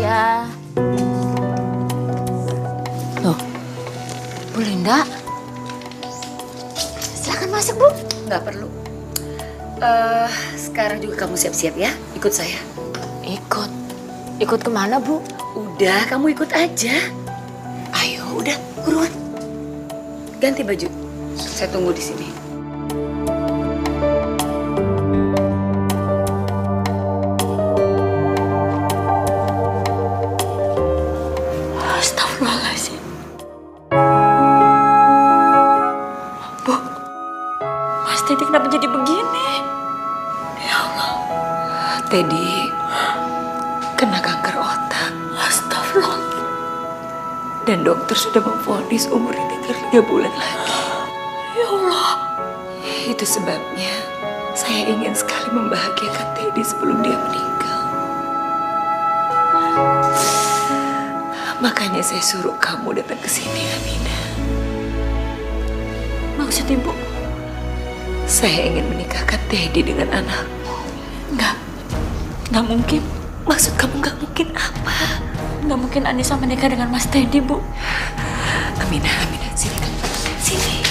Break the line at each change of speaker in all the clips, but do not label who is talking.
ya. Loh, Bu Linda. Silakan masuk, Bu.
Nggak perlu. Sekarang juga kamu siap-siap ya, ikut saya.
Ikut? Ikut kemana, Bu?
Udah, kamu ikut aja. Ayo, udah, buruan. Ganti baju. Saya tunggu di sini.
Astagfirullahaladzim. Bu, Mas Teddy kenapa jadi begini? Ya Allah.
Teddy kena kanker otak.
Astagfirullah.
Dan dokter sudah memvonis umur ini tinggal 3 bulan lagi.
Ya Allah.
Itu sebabnya saya ingin sekali membahagiakan Teddy sebelum dia meninggal. Makanya saya suruh kamu datang ke sini, Amina.
Maksud Ibu?
Saya ingin menikahkan Teddy dengan anakmu.
Nggak mungkin.
Maksud kamu nggak mungkin apa?
Nggak mungkin Anissa menikah dengan Mas Teddy, Bu.
Amina, sini. Sini.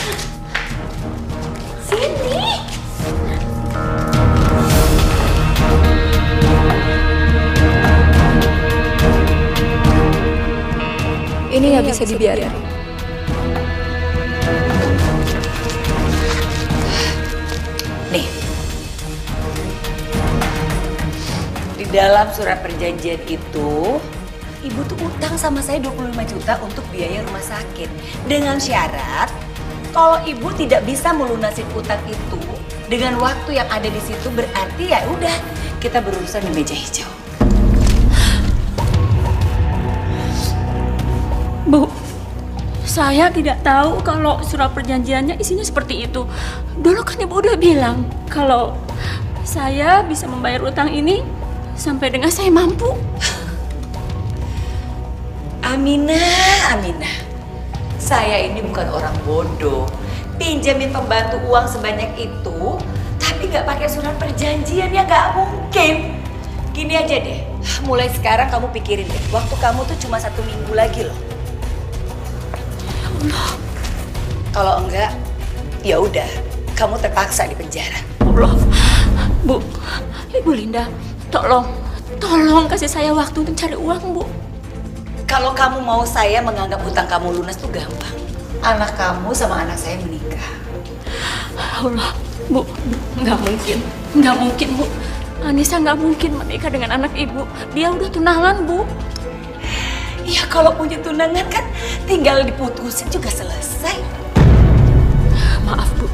Sini.
Ini nggak bisa dibiarin.
Nih. Di dalam surat perjanjian itu, Ibu tuh utang sama saya 25 juta untuk biaya rumah sakit. Dengan syarat, kalau Ibu tidak bisa melunasin utang itu dengan waktu yang ada di situ, berarti ya udah, kita berurusan di meja hijau.
Bu, saya tidak tahu kalau surat perjanjiannya isinya seperti itu. Dulu kan Ibu udah bilang kalau saya bisa membayar utang ini sampai dengan saya mampu.
Amina. Saya ini bukan orang bodoh. Pinjamin pembantu uang sebanyak itu, tapi nggak pakai surat perjanjian, ya nggak mungkin. Gini aja deh, mulai sekarang kamu pikirin deh, waktu kamu tuh cuma 1 minggu lagi loh.
Allah.
Kalau enggak, ya udah, kamu terpaksa di penjara.
Allah. Bu, Ibu Linda, tolong kasih saya waktu untuk cari uang, Bu.
Kalau kamu mau saya menganggap utang kamu lunas tuh gampang. Anak kamu sama anak saya menikah.
Allah, Bu, nggak mungkin, Bu. Anissa nggak mungkin menikah dengan anak Ibu. Dia udah tunangan, Bu.
Ya kalau punya tunangan kan tinggal diputusin juga selesai.
Maaf, Bu.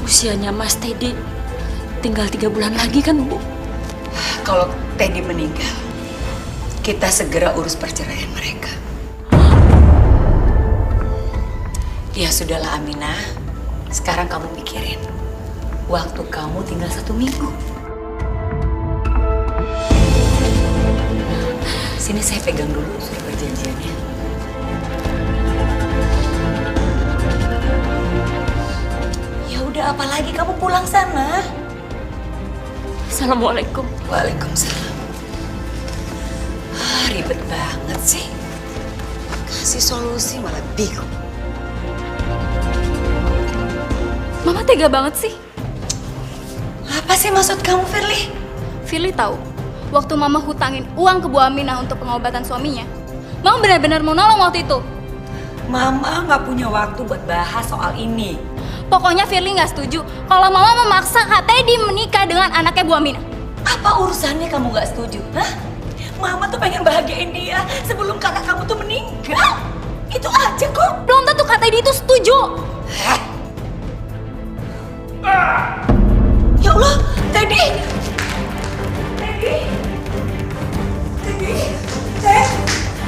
Usianya Mas Teddy tinggal 3 bulan lagi kan, Bu?
Kalau Teddy meninggal, kita segera urus perceraian mereka. Ya sudahlah, Aminah. Sekarang kamu pikirin, waktu kamu tinggal 1 minggu. Sini saya pegang dulu surat perjanjiannya. Ya udah, apalagi kamu pulang sana.
Assalamualaikum.
Waalaikumsalam. Ribet banget sih. Kasih solusi malah bingung.
Mama tega banget sih.
Apa sih maksud kamu, Firly?
Firly tahu, waktu Mama hutangin uang ke Bu Aminah untuk pengobatan suaminya, Mama benar-benar mau nolong waktu itu.
Mama nggak punya waktu buat bahas soal ini.
Pokoknya Firly nggak setuju kalau Mama memaksa Kak Teddy menikah dengan anaknya Bu Aminah.
Apa urusannya kamu nggak setuju? Hah? Mama tuh pengen bahagiain dia sebelum kakak kamu tuh meninggal. Itu aja kok.
Belum tentu Kak Teddy itu setuju.
Hah? Ya Allah, Teddy!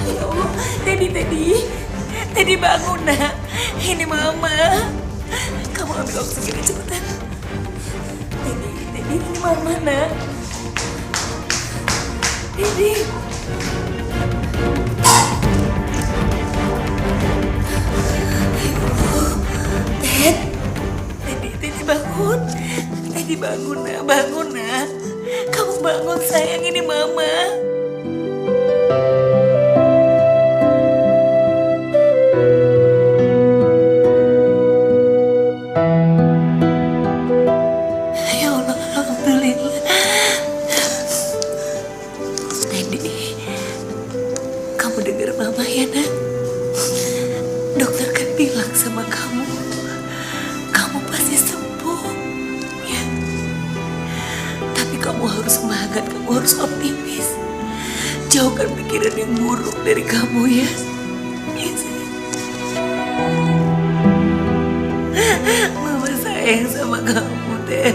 Ya Allah, Teddy bangun nak. Ini Mama. Kamu ambil oksigen cepetan. Teddy, ini Mama nak. Teddy. Teddy bangun. Teddy bangun nak, Kamu bangun sayang, ini Mama. ya nak. Dokter kan bilang sama kamu, kamu pasti sembuh. Ya. Tapi kamu harus semangat, kamu harus optimis. Jauhkan pikiran yang buruk dari kamu ya. Ya sayang. Mama sayang sama kamu deh.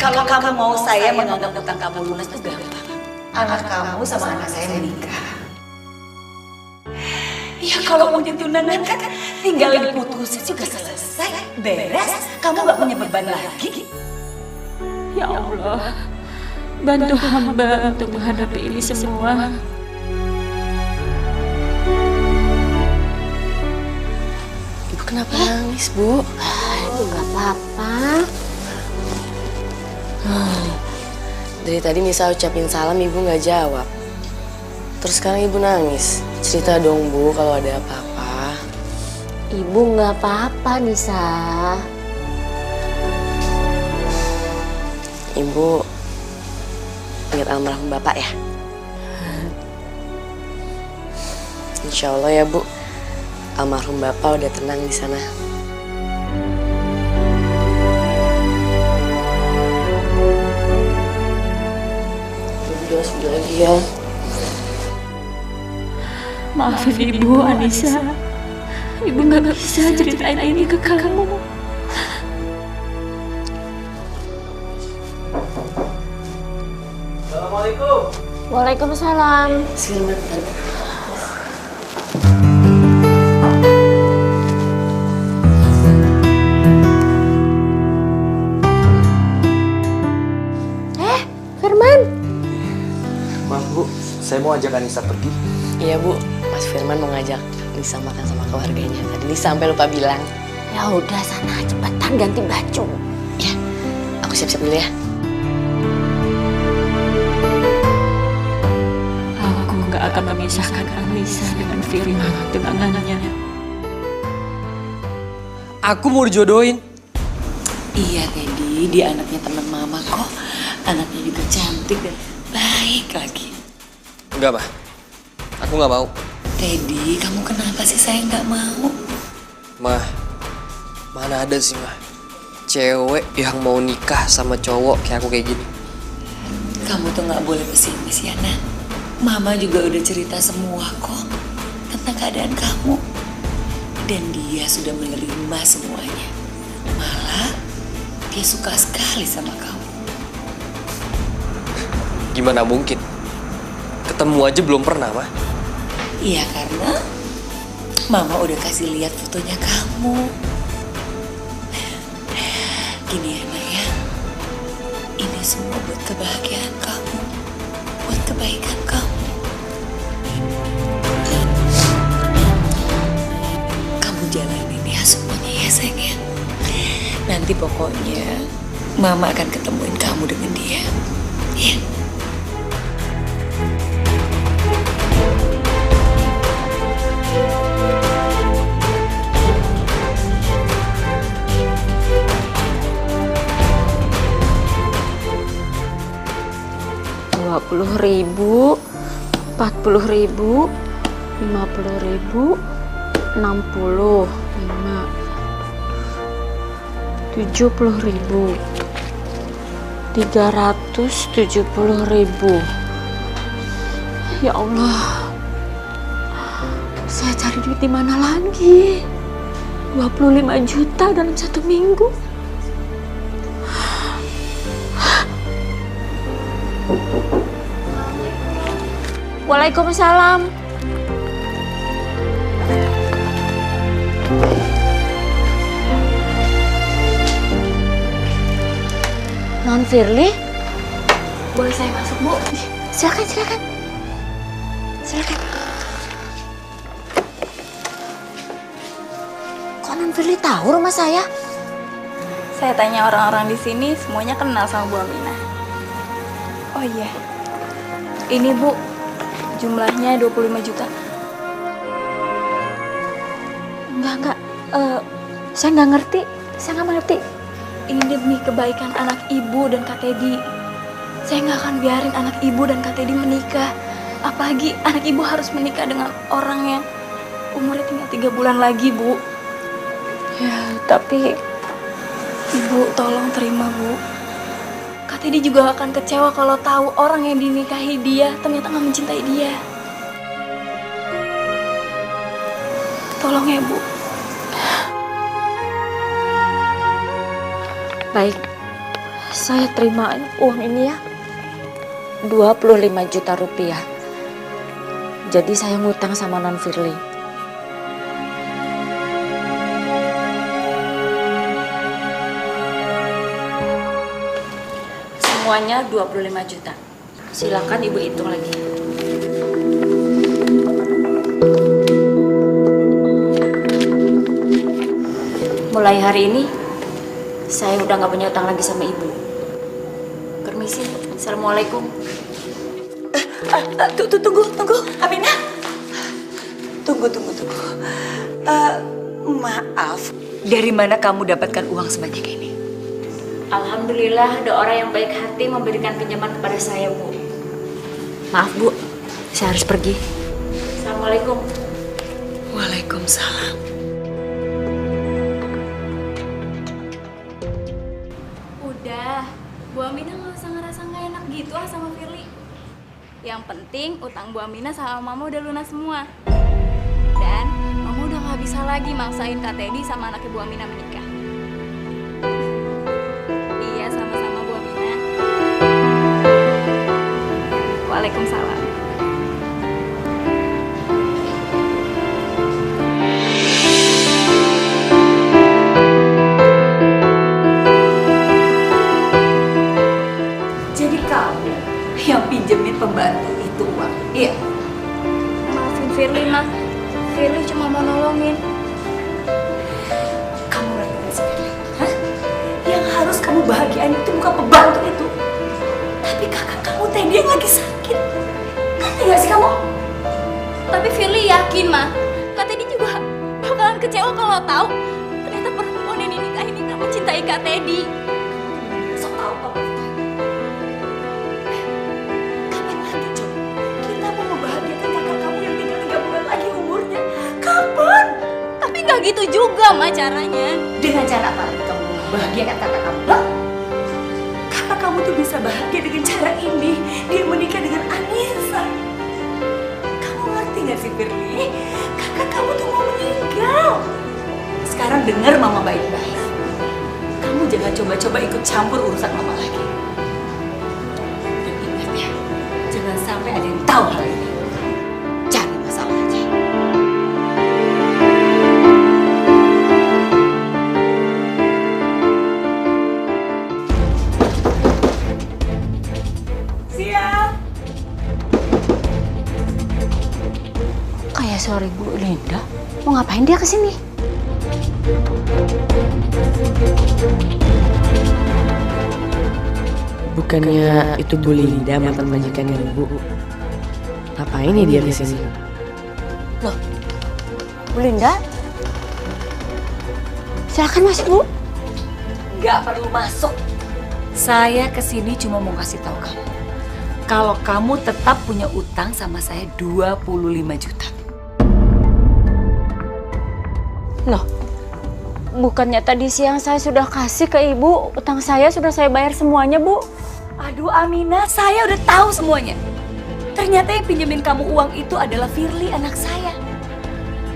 Kalau kamu mau saya menganggap utang kamu lunas itu gampang. Anak kamu sama anak saya menikah. Ya kalau mau ditunangan kan tinggal diputusin juga selesai, beres. Kamu gak punya beban lagi.
Ya Allah, bantu hamba untuk menghadapi ini semua.
Ibu kenapa nangis, Bu?
Ibu gak apa-apa.
Dari tadi Nisa ucapin salam, Ibu nggak jawab. Terus sekarang Ibu nangis. Cerita dong, Bu, kalau ada apa-apa.
Ibu gak apa-apa, Nisa.
Ibu ingat almarhum Bapak ya? Insya Allah ya, Bu. Almarhum Bapak udah tenang di sana. Sudah lagi ya.
Maafin Ibu, Anissa. Ibu nggak bisa ceritain ini ke kamu.
Assalamualaikum.
Waalaikumsalam.
Silakan.
Firman.
Maaf Bu, saya mau ajak Anissa pergi.
Iya, Bu. Mas Firman mau ngajak Nisa makan sama keluarganya. Tadi Nisa sampai lupa bilang.
Ya udah sana cepetan ganti baju.
Ya, aku siap-siap dulu ya.
Aku nggak akan memisahkan Anissa dengan Firman tunangannya.
Aku mau dijodohin.
Iya Teddy, dia anaknya teman mama kok. Anaknya juga cantik dan baik lagi.
Enggak, Mah. Aku nggak mau.
Teddy, kamu kenapa sih saya nggak mau?
Mah, mana ada sih, Mah, cewek yang mau nikah sama cowok kayak aku kayak gini.
Kamu tuh nggak boleh pesimis ya, Nak. Mama juga udah cerita semua kok tentang keadaan kamu. Dan dia sudah menerima semuanya. Malah, dia suka sekali sama kamu.
Gimana mungkin? Ketemu aja belum pernah, Mah.
Iya, karena Mama udah kasih lihat fotonya kamu. Gini ya, Nak ya. Ini semua buat kebahagiaan kamu. Buat kebaikan kamu. Kamu jalanin ya semuanya ya, sayang ya. Nanti pokoknya Mama akan ketemuin kamu dengan dia. Ya.
Rp20.000, Rp40.000, Rp50.000, 60, 5, Rp70.000, Rp370.000. Ya Allah, saya cari duit di mana lagi? 25 juta dalam 1 minggu. Waalaikumsalam. Non Firly,
Boleh saya masuk, Bu?
silakan, silakan, silakan. Kok Non Firly tahu rumah saya?
Saya tanya orang-orang di sini, semuanya kenal sama Bu Aminah. Oh iya, ini Bu, jumlahnya 25 juta.
Enggak, saya nggak ngerti, saya nggak mengerti.
Ini demi kebaikan anak ibu dan Kak Teddy. Saya nggak akan biarin anak ibu dan Kak Teddy menikah. Apalagi anak ibu harus menikah dengan orang yang umurnya tinggal 3 bulan lagi, Bu. Ya, tapi Ibu tolong terima, Bu. Kak Teddy juga akan kecewa kalau tahu orang yang dinikahi dia ternyata nggak mencintai dia. Tolong ya, Bu.
Baik, saya terima uang ini ya. 25 juta rupiah. Jadi saya ngutang sama Non Firly.
Semuanya 25 juta. Silakan Ibu hitung lagi. Mulai hari ini, saya udah nggak punya utang lagi sama Ibu. Permisi, Assalamualaikum.
Tunggu, Aminah. Tunggu. Maaf, dari mana kamu dapatkan uang sebanyak ini?
Alhamdulillah ada orang yang baik hati memberikan pinjaman kepada saya, Bu. Maaf, Bu. Saya harus pergi. Assalamualaikum.
Waalaikumsalam.
Udah, Bu Aminah nggak usah ngerasa nggak enak gitu sama Firly. Yang penting utang Bu Aminah sama Mama udah lunas semua. Dan Mama udah nggak bisa lagi maksain Kak Teddy sama anaknya Bu Aminah menikah. Iya, sama-sama Bu Aminah. Waalaikumsalam.
Jadi kamu yang pinjemin pembantu itu uang? Iya.
Maafin Firly, Ma. Firly cuma mau nolongin.
Kamu ngerti gak sih, Firly? Hah? Yang harus kamu bahagiain itu bukan pembantu itu, tapi kakak kamu Teddy yang lagi sakit. Ngerti gak sih kamu?
Tapi Firly yakin, Ma. Kak Teddy juga bakalan kecewa kalau tahu ternyata perempuan yang dinikahin ini gak mencintai Kak Teddy.
Sok tahu kamu. Kapan lagi coba kita mau membahagiakan kakak kamu yang tinggal 3 bulan lagi umurnya? Kapan?
Tapi gak gitu juga, Ma, caranya.
Dengan cara apa lagi kamu membahagiakan kakak kamu? Hah? Kakak kamu tuh bisa bahagia dengan cara ini. Dia menikah dengan Anissa. Kamu ngerti gak sih, Firly? Kakak kamu tuh mau meninggal. Sekarang dengar Mama baik-baik. Kamu jangan coba-coba ikut campur urusan Mama lagi. Dan ingat ya, jangan sampai ada yang tahu hal ini. Cari masalah aja. Siap.
Kayak suara Ibu Linda. Mau ngapain dia kesini?
Bukannya itu Bu Linda, mantan majikan Ibu. Ngapain nih dia di sini?
Loh, Bu Linda? Silakan masuk, Bu.
Nggak perlu masuk. Saya kesini cuma mau kasih tahu kamu. Kalau kamu tetap punya utang sama saya 25 juta.
Loh, bukannya tadi siang saya sudah kasih ke Ibu, utang saya sudah saya bayar semuanya, Bu.
Aduh Aminah, saya udah tahu semuanya. Ternyata yang pinjemin kamu uang itu adalah Firly, anak saya.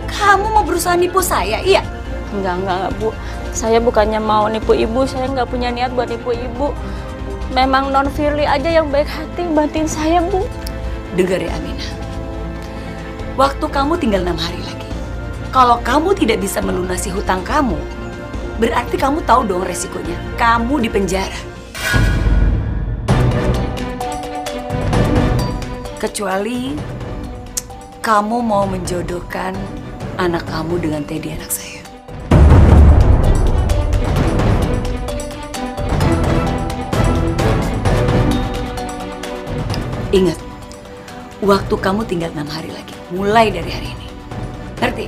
Kamu mau berusaha nipu saya, iya?
Enggak, Bu. Saya bukannya mau nipu Ibu, saya nggak punya niat buat nipu Ibu. Memang Non Firly aja yang baik hati bantuin saya, Bu.
Dengar ya Aminah, waktu kamu tinggal 6 hari lagi. Kalau kamu tidak bisa melunasi hutang kamu, berarti kamu tahu dong resikonya. Kamu di penjara. Kecuali kamu mau menjodohkan anak kamu dengan Teddy, anak saya. Ingat, waktu kamu tinggal 6 hari lagi, mulai dari hari ini. Ngerti?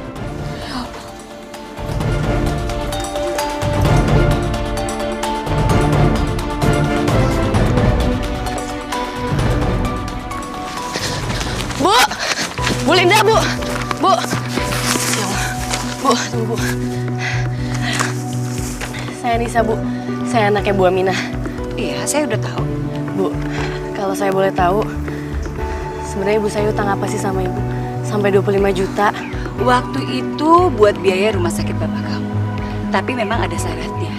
Linda, Bu. Bu. Ya Allah. Bu, tunggu, Bu. Saya Nisa, Bu. Saya anaknya Bu Aminah.
Iya, saya udah tahu.
Bu, kalau saya boleh tahu, sebenarnya ibu saya utang apa sih sama ibu? Sampai 25 juta.
Waktu itu buat biaya rumah sakit bapak kamu. Tapi memang ada syaratnya.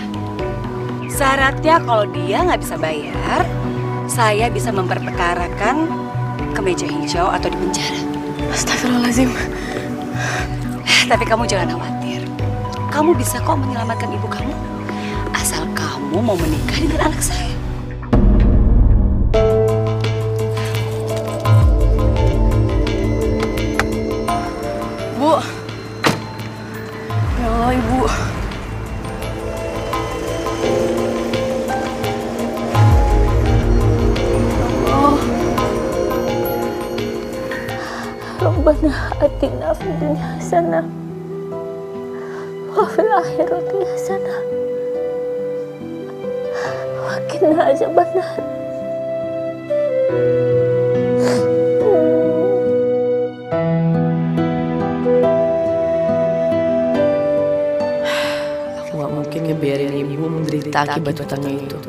Syaratnya kalau dia nggak bisa bayar, saya bisa memperkarakan ke meja hijau atau di penjara.
Astagfirullahaladzim.
Tapi kamu jangan khawatir. Kamu bisa kok menyelamatkan ibu kamu. Asal kamu mau menikah dengan anak saya.
Bu. Ya Allah, Ibu.
Rabbana atina fid dunya hasanah wa fil akhirati hasanah wa qina azabannar.
Aku gak mungkin ngebiarin ibu menderita akibat utangnya itu.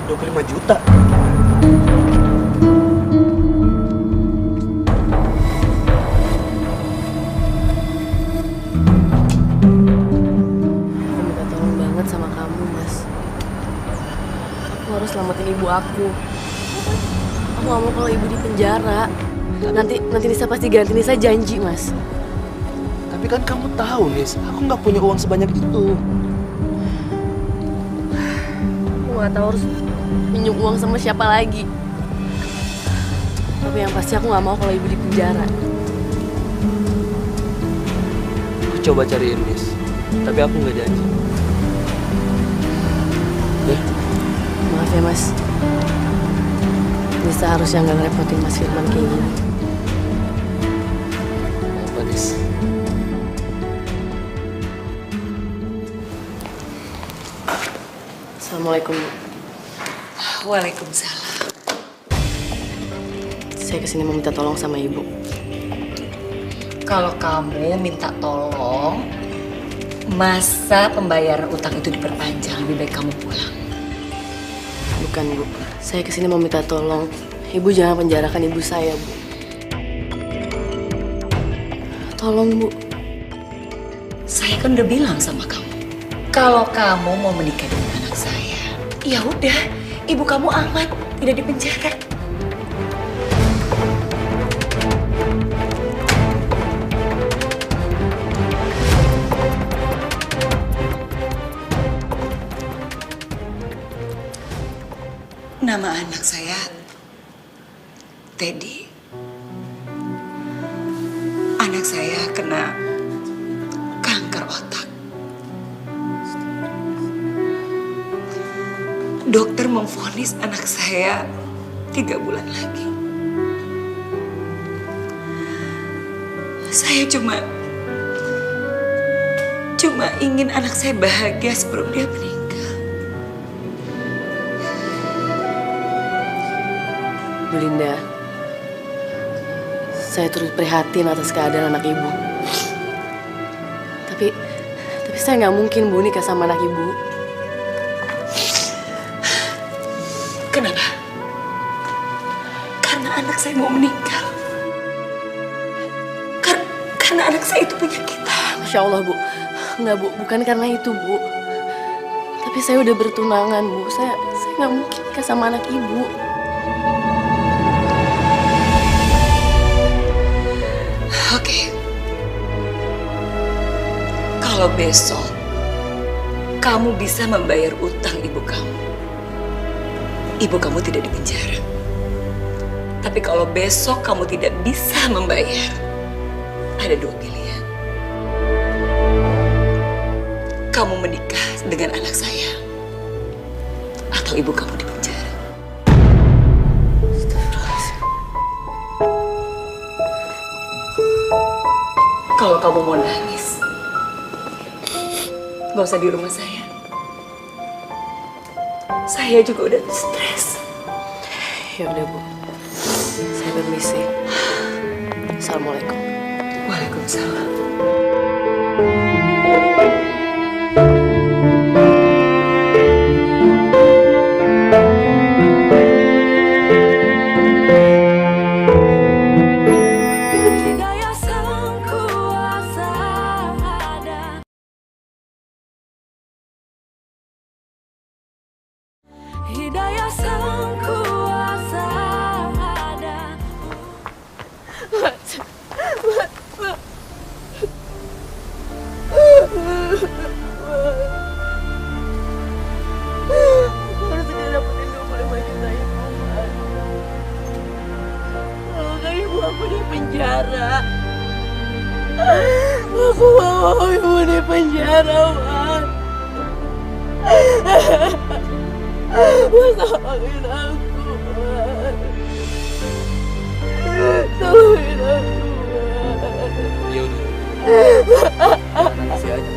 25 juta?
Aku minta tolong banget sama kamu, Mas. Aku harus selamatin ibu aku. Aku gak mau kalau ibu di penjara. Nanti Nisa pasti ganti. Nisa janji, Mas.
Tapi kan kamu tahu, Nis, aku nggak punya uang sebanyak itu.
Aku gak tahu harus minjem uang sama siapa lagi. Tapi yang pasti aku gak mau kalau ibu di penjara.
Aku coba cariin, Nis. Tapi aku nggak janji. Ya?
Maaf ya, Mas. Nisa harusnya nggak ngerepotin Mas Firman kayak gini.
Apa, Nis?
Assalamualaikum, Bu.
Waalaikumsalam.
Saya kesini mau minta tolong sama ibu.
Kalau kamu minta tolong, masa pembayaran utang itu diperpanjang, lebih baik kamu pulang.
Bukan, Bu. Saya kesini mau minta tolong. Ibu jangan penjarakan ibu saya, Bu. Tolong, Bu.
Saya kan udah bilang sama kamu, kalau kamu mau menikah dengan anak saya, ya udah, ibu kamu aman, tidak dipenjara. Nama anak saya Teddy. Anak saya kena kanker otak. Dokter memvonis anak saya 3 bulan lagi. Saya cuma ingin anak saya bahagia sebelum dia meninggal.
Bu Linda, saya turut prihatin atas keadaan anak ibu. Tapi saya nggak mungkin, Bu, nikah sama anak ibu.
Kenapa? Karena anak saya mau meninggal. Karena anak saya itu punya kita.
Masya Allah, Bu. Nggak, Bu. Bukan karena itu, Bu. Tapi saya udah bertunangan, Bu. Saya nggak mungkin nikah sama anak ibu.
Oke. Kalau besok kamu bisa membayar utang ibu kamu tidak dipenjara. Tapi kalau besok kamu tidak bisa membayar, ada 2 pilihan. Kamu menikah dengan anak saya, atau ibu kamu dipenjara. Kalau kamu mau nangis, gak usah di rumah saya. Saya juga udah stres.
Ya udah, Bu. Saya permisi. Assalamualaikum.
Waalaikumsalam.
Hidayah sang kuasa ada.
Harus segera dapetin 25 juta itu, Mas. Kalau nggak ibu aku di penjara. Aku mau ibu di penjara, Mas. Tolongin aku, Mas. Tolongin aku, Mas.
Ya udah. Makasih aja.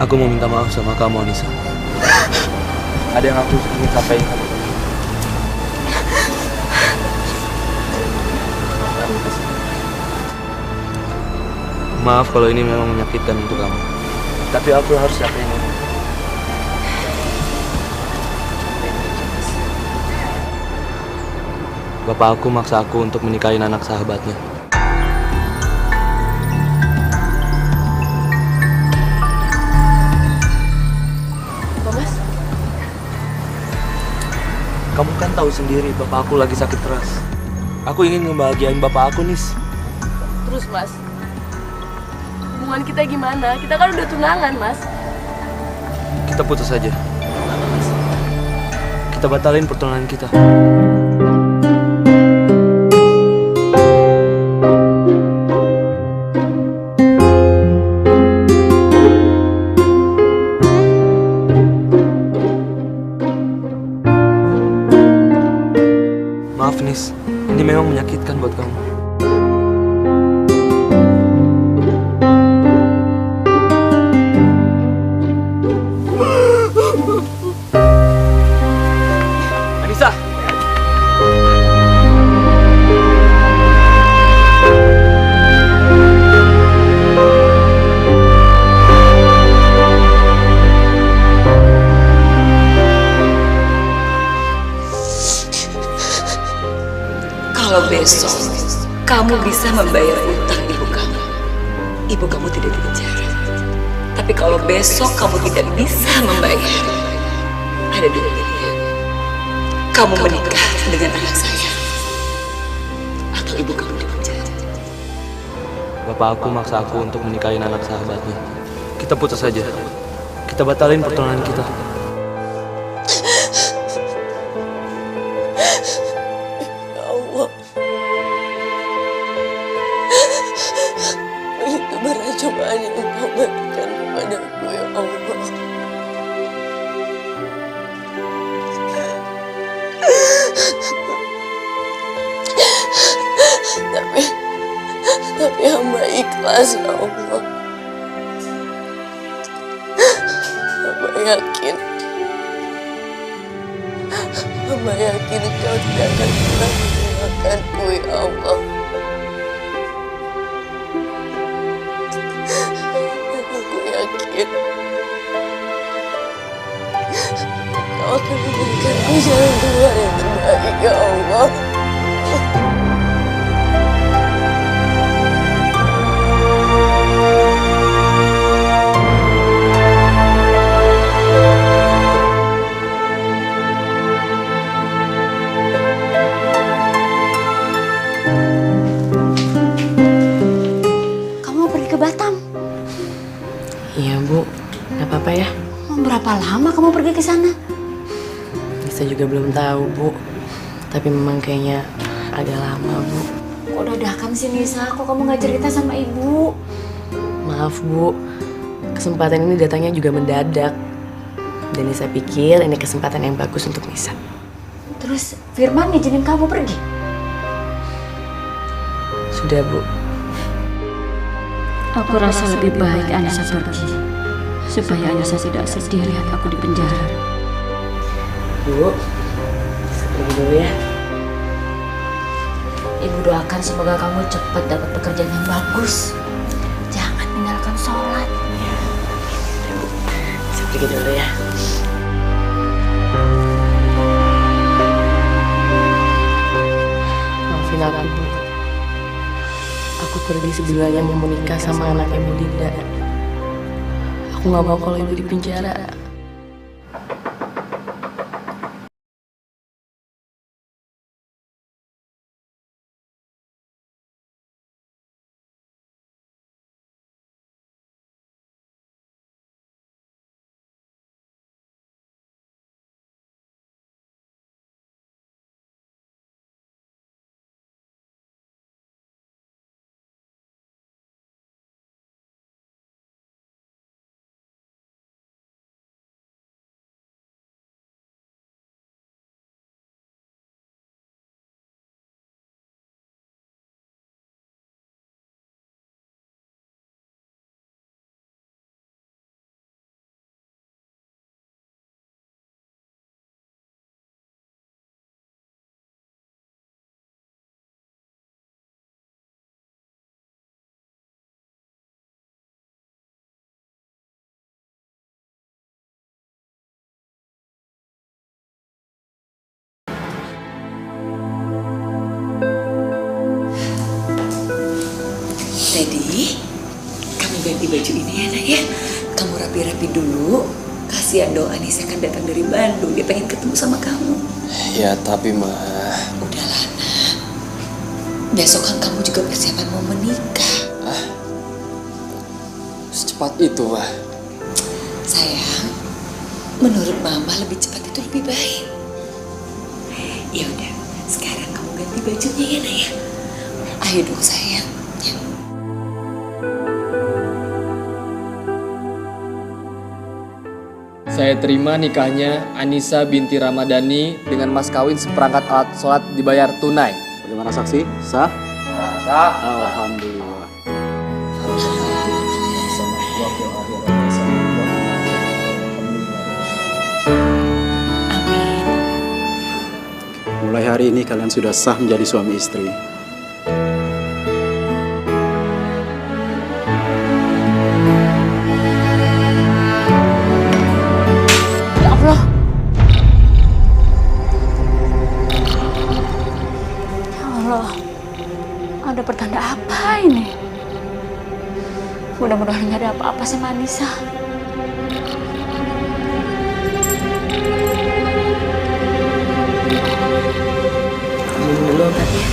Aku mau minta maaf sama kamu, Anissa. Ada yang aku ingin sampaikan. Maaf kalau ini memang menyakitkan untuk kamu. Tapi aku harus yakin ini. Bapak aku maksa aku untuk menikahin anak sahabatnya.
Apa, Mas?
Kamu kan tahu sendiri bapak aku lagi sakit keras. Aku ingin ngebahagiain bapak aku, Nis.
Terus, Mas, hubungan kita gimana? Kita kan udah tunangan, Mas.
Kita putus saja. Kita batalin pertunangan kita. Maaf, Nis. Ini memang menyakitkan buat kamu. Anissa!
Kalau besok kamu bisa membayar utang ibu kamu tidak di penjara. Tapi kalau besok kamu tidak bisa membayar, ada dua pilihan. Kamu menikah dengan anak saya, atau ibu kamu di penjara.
Bapak aku maksa aku untuk menikahin anak sahabatnya. Kita putus saja. Kita batalin pertunangan kita.
Ya Allah. Begitu berat cobaan yang Engkau berikan kepadaku, ya Allah. Tapi hamba ikhlas, ya Allah. Hamba yakin Engkau tidak akan pernah meninggalkanku, ya Allah. Aku yakin Engkau akan memberikanku jalan keluar yang terbaik, ya Allah.
Kamu mau pergi ke Batam?
Iya, Bu. Nggak apa-apa ya.
Mau berapa lama kamu pergi ke sana?
Saya juga belum tahu, Bu. Tapi memang kayaknya agak lama, Bu.
Kok dadakan sih, Nisa? Kok kamu nggak cerita sama ibu?
Maaf, Bu. Kesempatan ini datangnya juga mendadak. Dan Nisa pikir ini kesempatan yang bagus untuk Nisa.
Terus Firman ngizinin kamu pergi?
Sudah, Bu.
Aku rasa lebih baik Anissa pergi. supaya Anissa tidak sedih lihat aku di penjara.
Bu, pergi dulu ya. Ibu doakan semoga kamu cepat dapat pekerjaan yang bagus. Jangan tinggalkan sholat.
Saya pergi dulu ya. Maafin aku, Bu. Aku pergi sebenarnya mau menikah sama anaknya Bu Linda. Aku nggak mau kalau ibu di penjara.
Teddy, kamu ganti baju ini ya nak ya. Kamu rapi-rapi dulu. Kasihan dong Anissa kan datang dari Bandung. Dia pengen ketemu sama kamu.
Ya tapi Ma.
Udahlah nak. Besok kan kamu juga persiapan mau menikah.
Secepat itu Ma.
Sayang, menurut Mama lebih cepat itu lebih baik. Ya udah, sekarang kamu ganti bajunya ya nak ya. Ayo dong sayang. Ya.
Saya terima nikahnya Anissa binti Ramadhani dengan mas kawin seperangkat alat sholat dibayar tunai.
Bagaimana saksi? Sah?
Sah.
Alhamdulillah. Mulai hari ini kalian sudah sah menjadi suami istri.
Ada pertanda apa ini? Mudah-mudahan nggak ada apa-apa sama Anissa.
Minum dulu obatnya.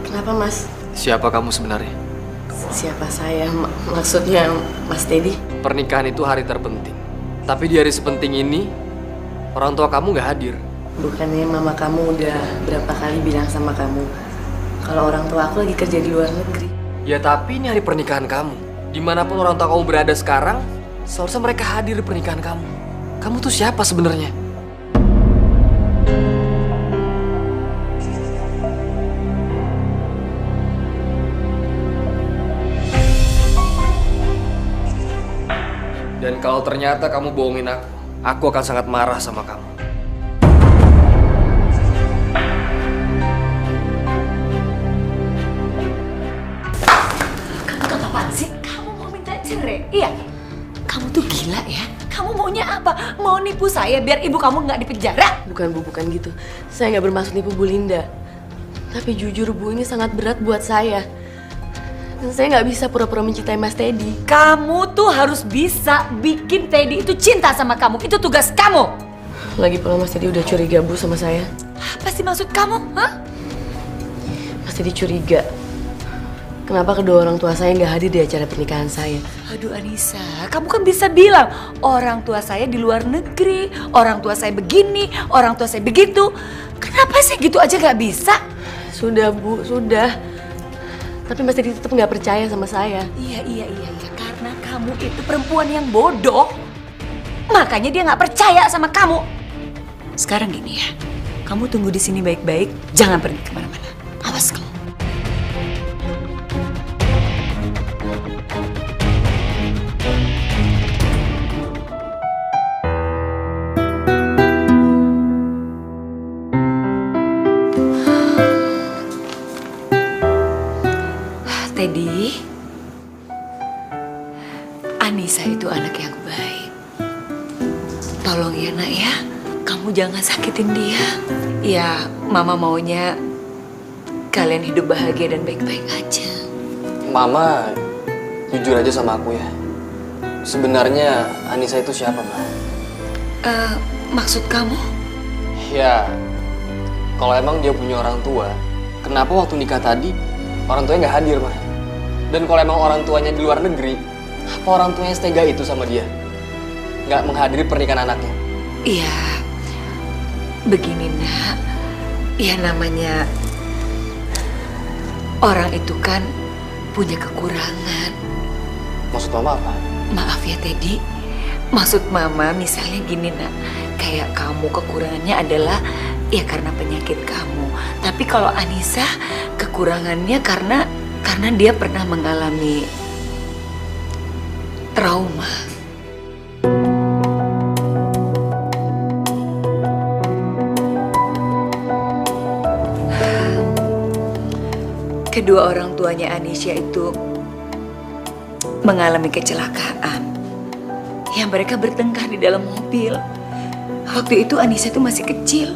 Kenapa Mas?
Siapa kamu sebenarnya?
Siapa saya? Maksudnya Mas Teddy?
Pernikahan itu hari terpenting. Tapi di hari sepenting ini, orang tua kamu nggak hadir.
Bukannya mama kamu udah berapa kali bilang sama kamu kalau orang tua aku lagi kerja di luar negeri?
Ya tapi ini hari pernikahan kamu. Dimanapun orang tua kamu berada sekarang, seharusnya mereka hadir di pernikahan kamu. Kamu tuh siapa sebenarnya? Dan kalau ternyata kamu bohongin aku akan sangat marah sama kamu.
Kamu tuh apaan sih? Kamu mau minta cerai? Iya. Kamu tuh gila ya? Kamu maunya apa? Mau nipu saya biar ibu kamu nggak dipenjara?
Bukan Bu, bukan gitu. Saya nggak bermaksud nipu Bu Linda. Tapi jujur Bu, ini sangat berat buat saya. Dan saya nggak bisa pura-pura mencintai Mas Teddy.
Kamu tuh harus bisa bikin Teddy itu cinta sama kamu. Itu tugas kamu.
Lagi pula Mas Teddy udah curiga Bu sama saya.
Apa sih maksud kamu? Hah?
Mas Teddy curiga. Kenapa kedua orang tua saya nggak hadir di acara pernikahan saya?
Aduh Anissa, kamu kan bisa bilang orang tua saya di luar negeri, orang tua saya begini, orang tua saya begitu. Kenapa sih gitu aja nggak bisa?
Sudah Bu, sudah. Tapi Mas Teddy tetap nggak percaya sama saya.
Iya. Karena kamu itu perempuan yang bodoh. Makanya dia nggak percaya sama kamu. Sekarang gini ya, kamu tunggu di sini baik-baik, jangan pergi kemana-mana. Awas kamu. ya nak ya. Kamu jangan sakitin dia. Ya, Mama maunya kalian hidup bahagia dan baik-baik aja.
Mama, jujur aja sama aku ya. Sebenarnya Anissa itu siapa, Ma?
Maksud kamu?
Ya, kalau emang dia punya orang tua, kenapa waktu nikah tadi orang tuanya nggak hadir, Ma? Dan kalau emang orang tuanya di luar negeri, apa orang tuanya setega itu sama dia? Nggak menghadiri pernikahan anaknya?
Iya, begini nak. Ya namanya orang itu kan punya kekurangan.
Maksud Mama apa?
Maaf ya Teddy, maksud Mama misalnya gini nak, kayak kamu kekurangannya adalah ya karena penyakit kamu. Tapi kalau Anissa kekurangannya karena dia pernah mengalami trauma. Kedua orang tuanya Anisha itu mengalami kecelakaan. Ya mereka bertengkar di dalam mobil. Waktu itu Anissa itu masih kecil.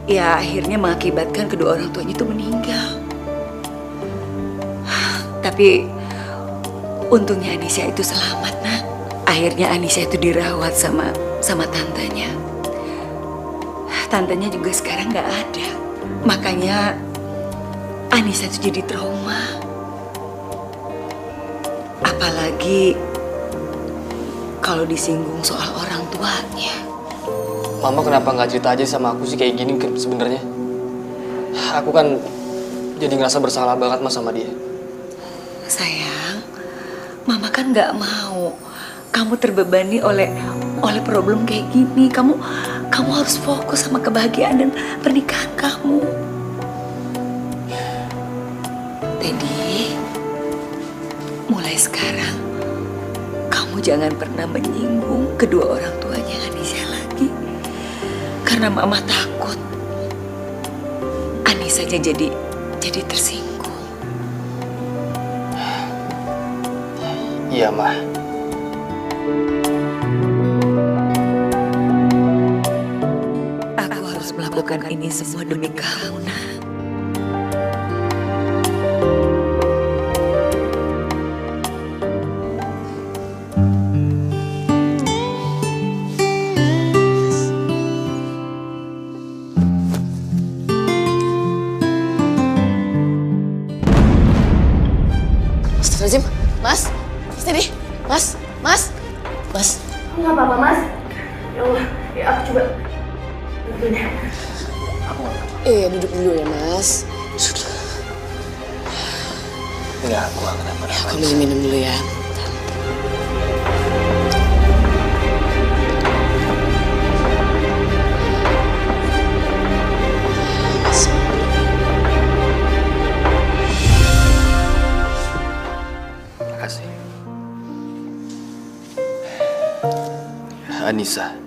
Ya akhirnya mengakibatkan kedua orang tuanya itu meninggal. Tapi untungnya Anissa itu selamat nak. Akhirnya Anissa itu dirawat sama tantenya. Tantenya juga sekarang nggak ada. Makanya Anissa itu jadi trauma. Apalagi kalau disinggung soal orang tuanya.
Mama kenapa nggak cerita aja sama aku sih kayak gini sebenarnya? Aku kan jadi ngerasa bersalah banget Mas sama dia.
Sayang, Mama kan nggak mau kamu terbebani oleh problem kayak gini. Kamu harus fokus sama kebahagiaan dan pernikahan kamu. Teddy, mulai sekarang kamu jangan pernah menyinggung kedua orang tuanya Anissa lagi. Karena Mama takut Anissa aja jadi tersinggung.
Iya, Ma.
Aku harus melakukan ini semua demi kamu, nak.
Astagfirullahaladzim, Mas, sini, Mas.
Nggak apa-apa, Mas. Ya Allah, ya aku coba bantuin ya.
Duduk dulu ya, Mas.
Sudah. Enggak, aku nggak kenapa-napa.
Kamu minum dulu ya.
Makasih. Anissa,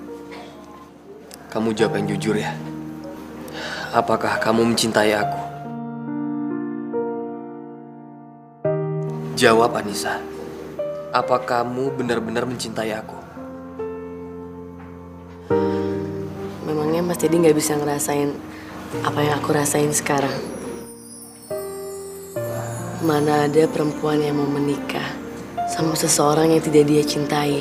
kamu jawab yang jujur ya. Apakah kamu mencintai aku? Jawab Anissa. Apa kamu benar-benar mencintai aku?
Memangnya Mas Teddy nggak bisa ngerasain apa yang aku rasain sekarang? Mana ada perempuan yang mau menikah sama seseorang yang tidak dia cintai?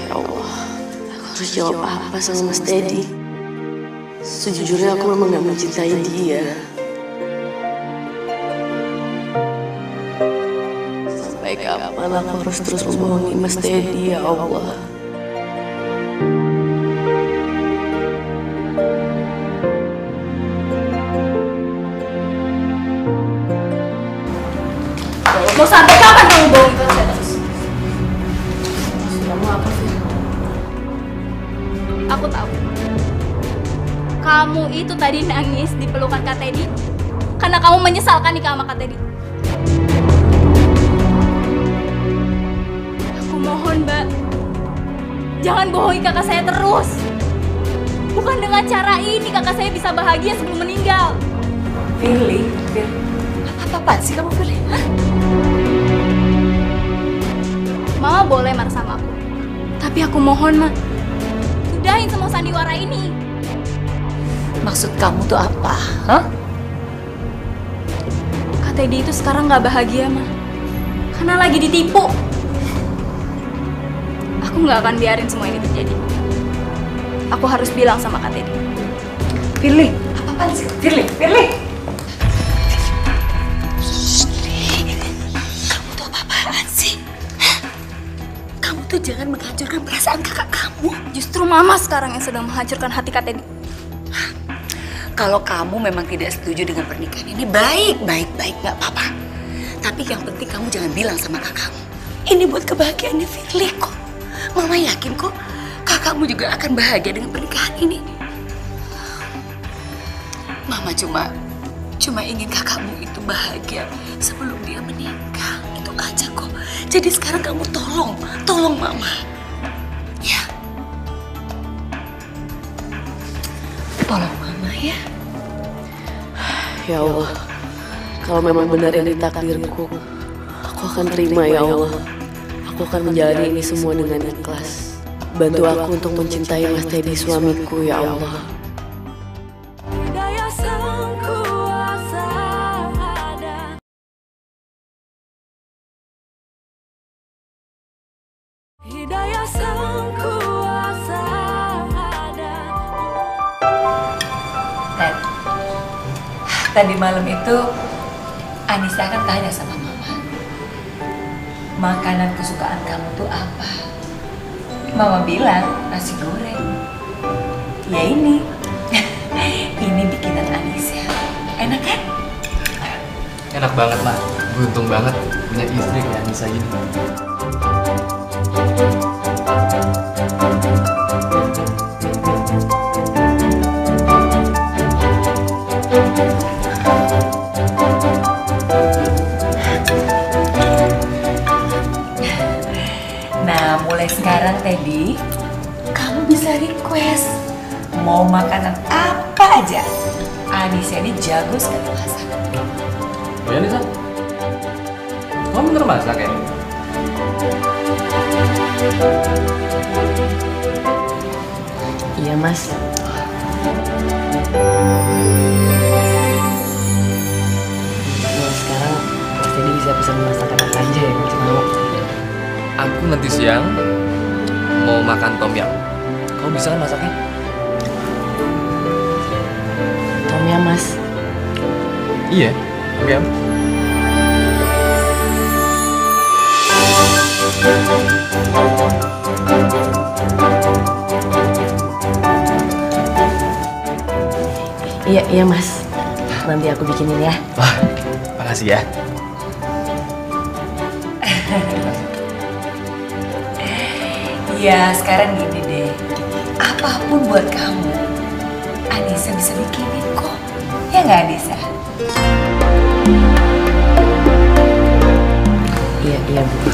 Ya Allah, aku harus jawab apa sama Mas Teddy? Sejujurnya aku memang gak mencintai dia. Sampai kapan aku harus terus membohongi Mas Teddy, ya Allah?
Mau sampai kapan kamu bohongin saya terus?
Kamu apa sih?
Aku tahu. Kamu itu tadi nangis di pelukan Kak Teddy karena kamu menyesalkan nikah sama Kak Teddy.
Aku
Jangan bohongi kakak saya terus. Bukan dengan cara ini kakak saya bisa bahagia sebelum meninggal.
Firly, apa-apaan sih kamu Firly? Hah?
Mama boleh marah sama aku. Tapi aku mohon, Ma. Sudahin semua sandiwara ini.
Maksud kamu tuh apa? Hah?
Kak Teddy itu sekarang gak bahagia, Ma. Karena lagi ditipu. Aku gak akan biarin semua ini terjadi. Aku harus bilang sama Kak Teddy.
Firly, apa-apaan sih? Firly. Kamu tuh apa-apaan sih? Hah? Kamu tuh jangan menghancurkan perasaan kakak kamu.
Justru Mama sekarang yang sedang menghancurkan hati Kak Teddy.
Kalau kamu memang tidak setuju dengan pernikahan ini, baik, nggak apa-apa. Tapi yang penting kamu jangan bilang sama kakakmu. Ini buat kebahagiaannya Firly kok. Mama yakin kok kakakmu juga akan bahagia dengan pernikahan ini. Mama cuma ingin kakakmu itu bahagia sebelum dia menikah. Itu aja kok. Jadi sekarang kamu tolong Mama. Ya. Tolong Mama ya.
Ya Allah, kalau memang benar ini takdirku, aku akan terima ya Allah. Aku akan menjalani ini semua dengan ikhlas. Bantu aku untuk mencintai Mas Teddy suamiku ya Allah.
Tadi malam itu Anissa kan tanya sama Mama, makanan kesukaan kamu tuh apa? Mama bilang nasi goreng. Ya ini, ini bikinan Anissa. Enak kan?
Enak banget, Ma. Beruntung banget punya istri kayak Anissa ini.
Nah, mulai sekarang Teddy, kamu bisa request mau makanan apa aja. Anissa ini jago sekali masak.
Oh ya, Nisa? Kamu bener masak ya?
Iya Mas. Nah, sekarang Mas Teddy bisa pesan masakan apa aja ya Mas mau.
Aku nanti siang mau makan tom yum. Kamu bisa kan masaknya?
Tom yum Mas.
Iya, tom yum.
Iya Mas. Nanti aku bikinin ya.
Wah, makasih ya.
Ya, sekarang gini deh. Apapun buat kamu, Anissa bisa bikinin kok. Ya nggak, Anissa?
Iya Bu.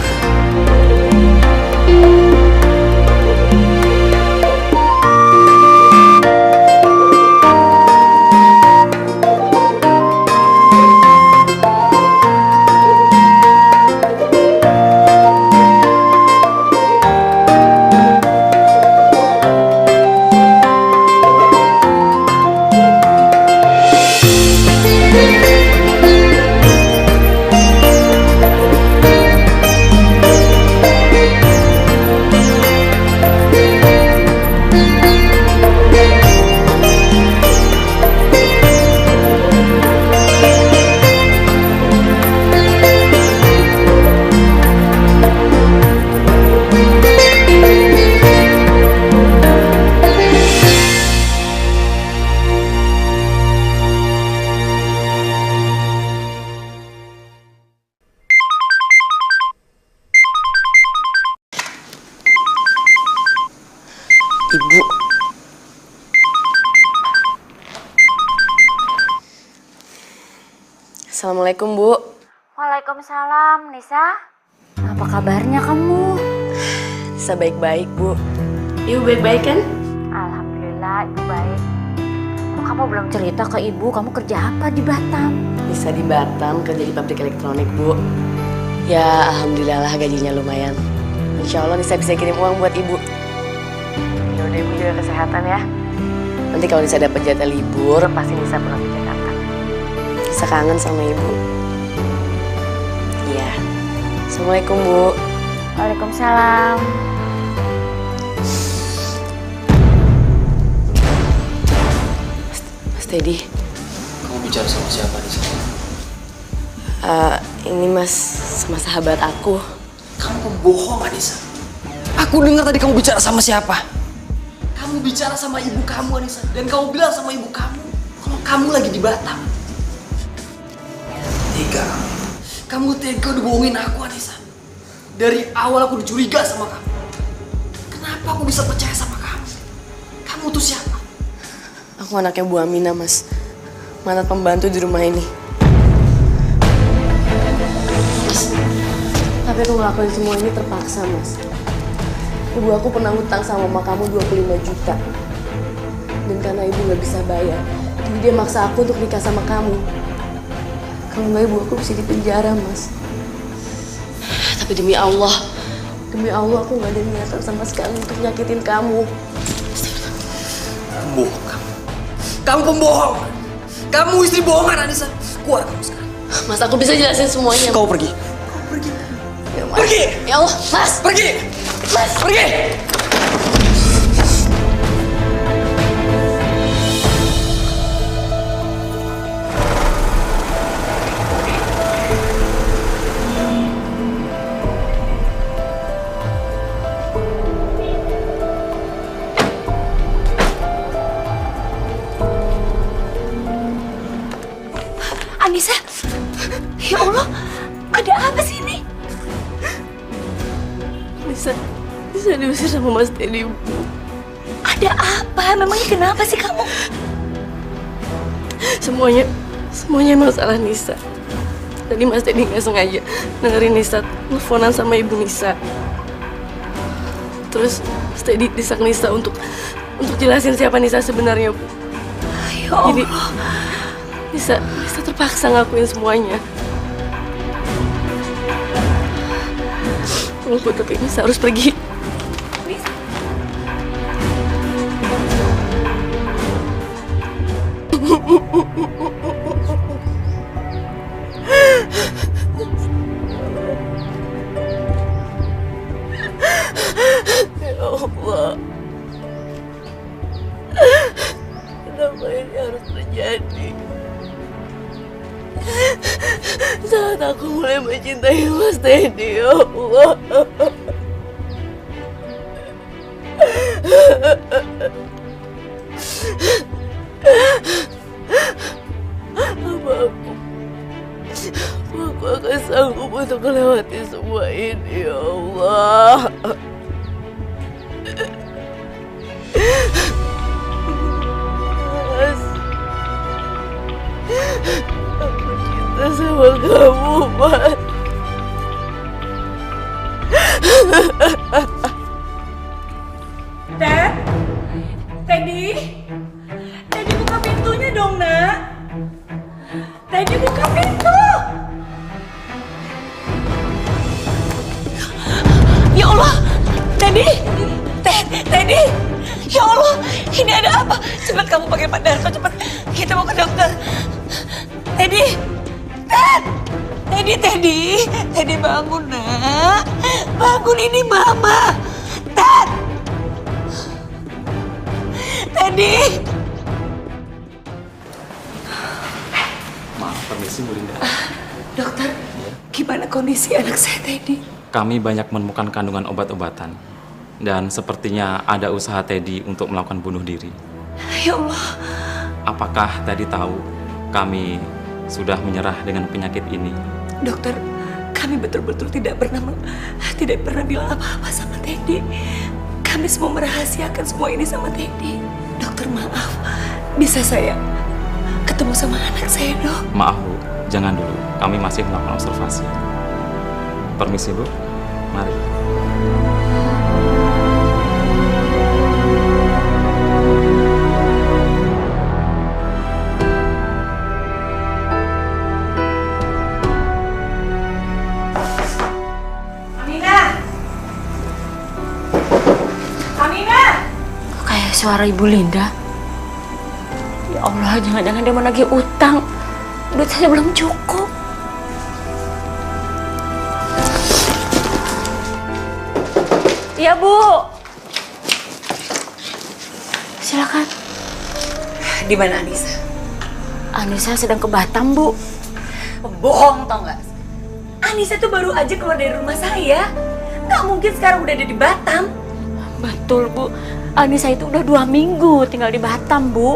Ibu. Assalamualaikum Bu.
Waalaikumsalam, Nisa. Apa kabarnya kamu?
Bisa baik-baik Bu. Ibu baik-baik kan?
Alhamdulillah, ibu baik. Kok kamu belum cerita ke ibu, kamu kerja apa di Batam?
Bisa di Batam, kerja di pabrik elektronik, Bu. Ya, alhamdulillah lah gajinya lumayan. Insya Allah Nisa bisa kirim uang buat ibu. Ya udah ibu jaga kesehatan ya. Nanti kalau Nisa dapat jatah libur, pasti Nisa pulang ke Jakarta. Nisa kangen sama ibu. Iya. Assalamualaikum, Bu.
Waalaikumsalam.
Mas Teddy.
Kamu bicara sama siapa di sana?
Ini Mas sama sahabat aku.
Kamu pembohong, Anissa. Aku dengar tadi kamu bicara sama siapa? Kamu bicara sama ibu kamu, Anissa. Dan kamu bilang sama ibu kamu kalau kamu lagi di Batam. Tega. Kamu tega udah bohongin aku, Anissa. Dari awal aku udah curiga sama kamu. Kenapa aku bisa percaya sama kamu? Kamu tuh siapa?
Aku anaknya Bu Aminah, Mas. Mantan pembantu di rumah ini. Tapi aku ngelakuin semua ini terpaksa, Mas. Ibu aku pernah ngutang sama mama kamu 25 juta. Dan karena ibu gak bisa bayar, jadi dia maksa aku untuk nikah sama kamu. Kalau nggak ibu aku bisa dipenjara, Mas. Tapi demi Allah aku gak ada niatan sama sekali untuk nyakitin kamu.
Pembohong kamu. Kamu pembohong. Kamu istri bohongan, Anissa. Keluar kamu sekarang.
Mas, aku bisa jelasin semuanya.
Kau pergi. Kau pergi.
Ya, Mas.
Pergi.
Ya Allah, Mas.
Pergi.
Mas.
Pergi.
Anissa, ya Allah, ada apa sih ini?
Bisa diusir sama Mas Teddy, Bu.
Ada apa? Memangnya kenapa sih kamu?
Semuanya emang salah Nisa. Tadi Mas Teddy nggak sengaja dengerin Nisa teleponan sama ibu Nisa. Terus Mas Teddy desak Nisa untuk jelasin siapa Nisa sebenarnya, Bu.
Ya Allah.
Jadi Nisa terpaksa ngakuin semuanya. Walaupun tapi Nisa harus pergi. Ya Allah, kenapa ini harus terjadi? Saat aku mulai mencintai Mas Teddy, ya Allah. Apa aku akan sanggup untuk melewati semua ini, ya Allah. Mas, aku cinta sama kamu, Mas.
Teddy buka pintunya dong, Nak. Teddy buka pintu. Ya Allah, Teddy. Ya Allah, ini ada apa? Cepat kamu pakai Pak Darto, cepat. Kita mau ke dokter. Teddy bangun, Nak. Bangun, ini Mama. Teddy.
Maaf, permisi Bu Linda.
Dokter, gimana kondisi anak saya Teddy?
Kami banyak menemukan kandungan obat-obatan. Dan sepertinya ada usaha Teddy untuk melakukan bunuh diri.
Ya Allah.
Apakah Teddy tahu kami sudah menyerah dengan penyakit ini?
Dokter, kami betul-betul tidak pernah bilang apa-apa sama Teddy. Kami semua merahasiakan semua ini sama Teddy. Dokter, maaf. Bisa saya ketemu sama anak saya, Dok?
Maaf Bu, jangan dulu. Kami masih melakukan observasi. Permisi Bu, mari.
suara Ibu Linda. Ya Allah, jangan-jangan dia menagih utang. Duit saya belum cukup. Iya, Bu. Silakan.
Di mana Anissa?
Anissa sedang ke Batam, Bu.
Bohong tau nggak? Anissa tuh baru aja keluar dari rumah saya. Nggak mungkin sekarang udah ada di Batam.
Betul, Bu. Anissa itu udah 2 minggu tinggal di Batam, Bu.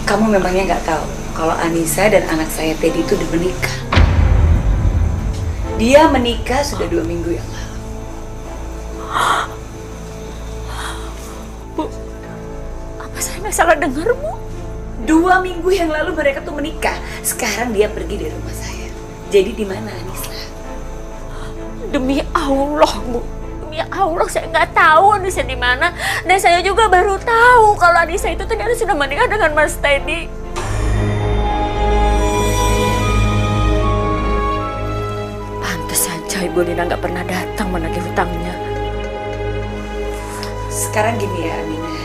Kamu memangnya nggak tahu kalau Anissa dan anak saya Teddy itu udah menikah. Dia menikah sudah 2 minggu yang lalu.
Bu, apa saya nggak salah dengar, Bu?
2 minggu yang lalu mereka tuh menikah. Sekarang dia pergi dari rumah saya. Jadi di mana Anissa?
Demi Allah, Bu. Demi Allah, saya nggak tahu Anissa di mana. Dan saya juga baru tahu kalau Anissa itu ternyata sudah menikah dengan Mas Teddy. Pantes saja Ibu Lina nggak pernah datang menagih hutangnya.
Sekarang gini ya Aminah.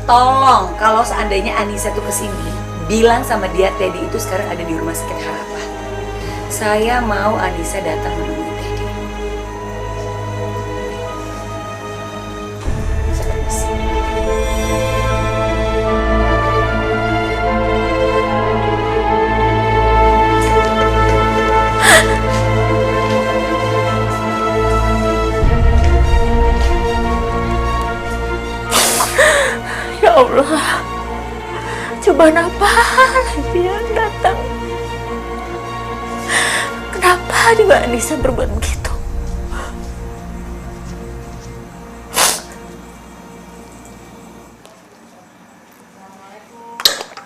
Tolong kalau seandainya Anissa tuh kesini, bilang sama dia Teddy itu sekarang ada di Rumah Sakit Harapan. Saya mau Anissa datang menemui Teddy. Saya permisi.
Ya Allah, cobaan apa lagi yang datang? Kenapa juga Anissa berbuat begitu?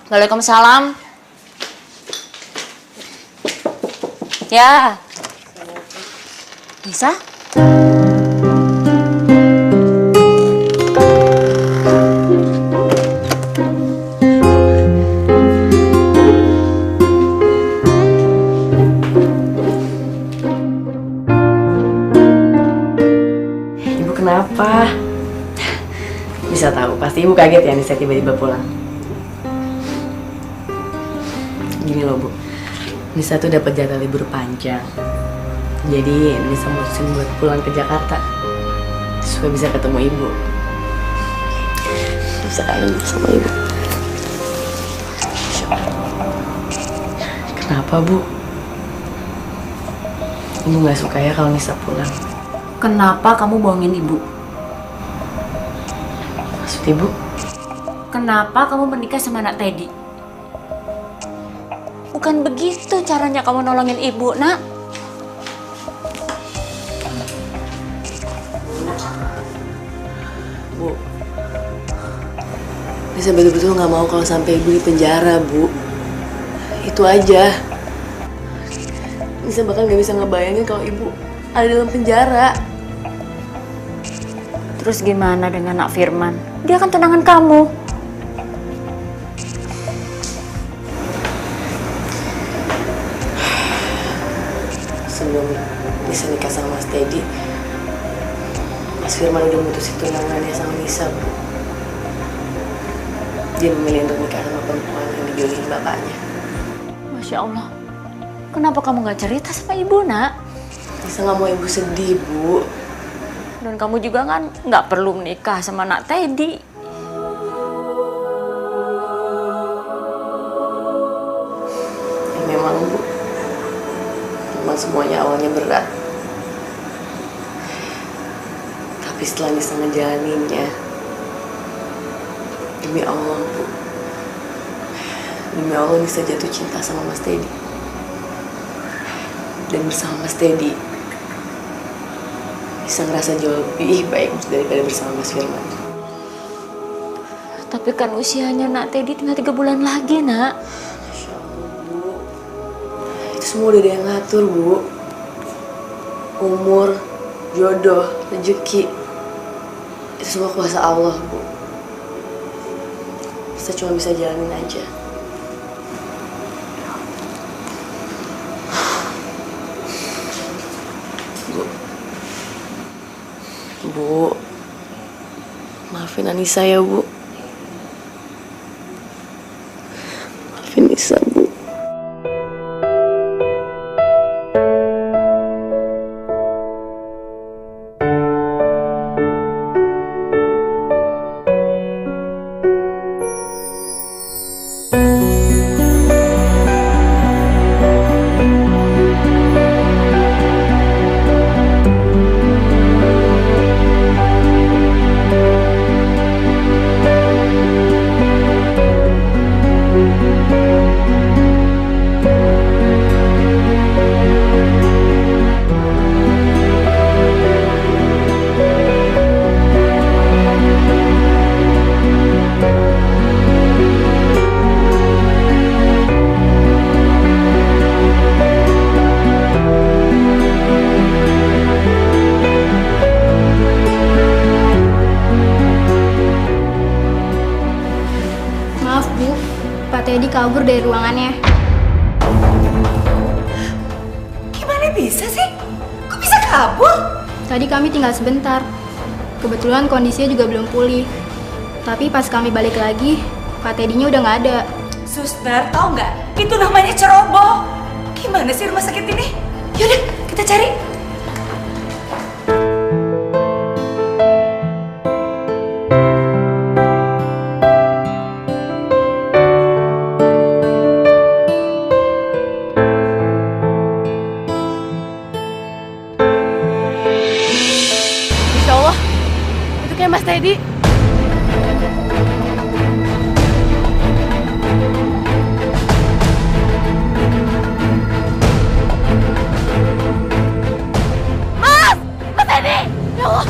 Waalaikumsalam. Ya. Bisa?
Ibu kenapa? Bisa tahu, pasti ibu kaget ya Nisa tiba-tiba pulang. Gini loh Bu, Nisa tuh dapat jatah libur panjang. Jadi Nisa mutusin buat pulang ke Jakarta supaya bisa ketemu ibu. Bisa kangen sama ibu. Kenapa Bu? Ibu nggak suka ya kalau Nisa pulang?
Kenapa kamu bohongin Ibu?
Maksud ibu?
Kenapa kamu menikah sama anak Teddy? Bukan begitu caranya kamu nolongin Ibu, Nak.
Bu, Nisa betul-betul nggak mau kalau sampai ibu di penjara, Bu. Itu aja. Nisa bahkan nggak bisa ngebayangin kalau ibu ada dalam penjara.
Terus gimana dengan Nak Firman? Dia kan tunangan kamu.
Sebelum Nisa nikah sama Mas Teddy, Mas Firman udah mutusin tunangannya sama Nisa, Bu. Dia memilih untuk nikah sama perempuan yang dijodohin bapaknya.
Masya Allah. Kenapa kamu nggak cerita sama Ibu, Nak?
Nisa nggak mau ibu sedih, Bu.
Dan kamu juga kan nggak perlu menikah sama anak Teddy.
Ya memang, Bu. Memang semuanya awalnya berat. Tapi setelah Nisa ngejalaninnya, demi Allah, Bu. Demi Allah Nisa jatuh cinta sama Mas Teddy. Dan bersama Mas Teddy, Nisa ngerasa jauh lebih baik daripada bersama Mas Firman.
Tapi kan usianya Nak Teddy tinggal 3 bulan lagi, Nak.
Masya Allah, Bu. Itu semua udah ada yang ngatur, Bu. Umur, jodoh, rezeki, itu semua kuasa Allah, Bu. Kita cuma bisa jalanin aja. Bu, Bu, maafin Anissa ya, Bu. Maafin Nisa, Bu.
Maaf Bu, Pak Teddy kabur dari ruangannya.
Gimana bisa sih? Kok bisa kabur?
Tadi kami tinggal sebentar. Kebetulan kondisinya juga belum pulih. Tapi pas kami balik lagi, Pak Teddy-nya udah nggak ada.
Suster, tahu nggak? Itu namanya ceroboh. Gimana sih rumah sakit ini? Yaudah, kita cari.
Insya Allah, itu kayak Mas Teddy. Mas Teddy! Ya Allah!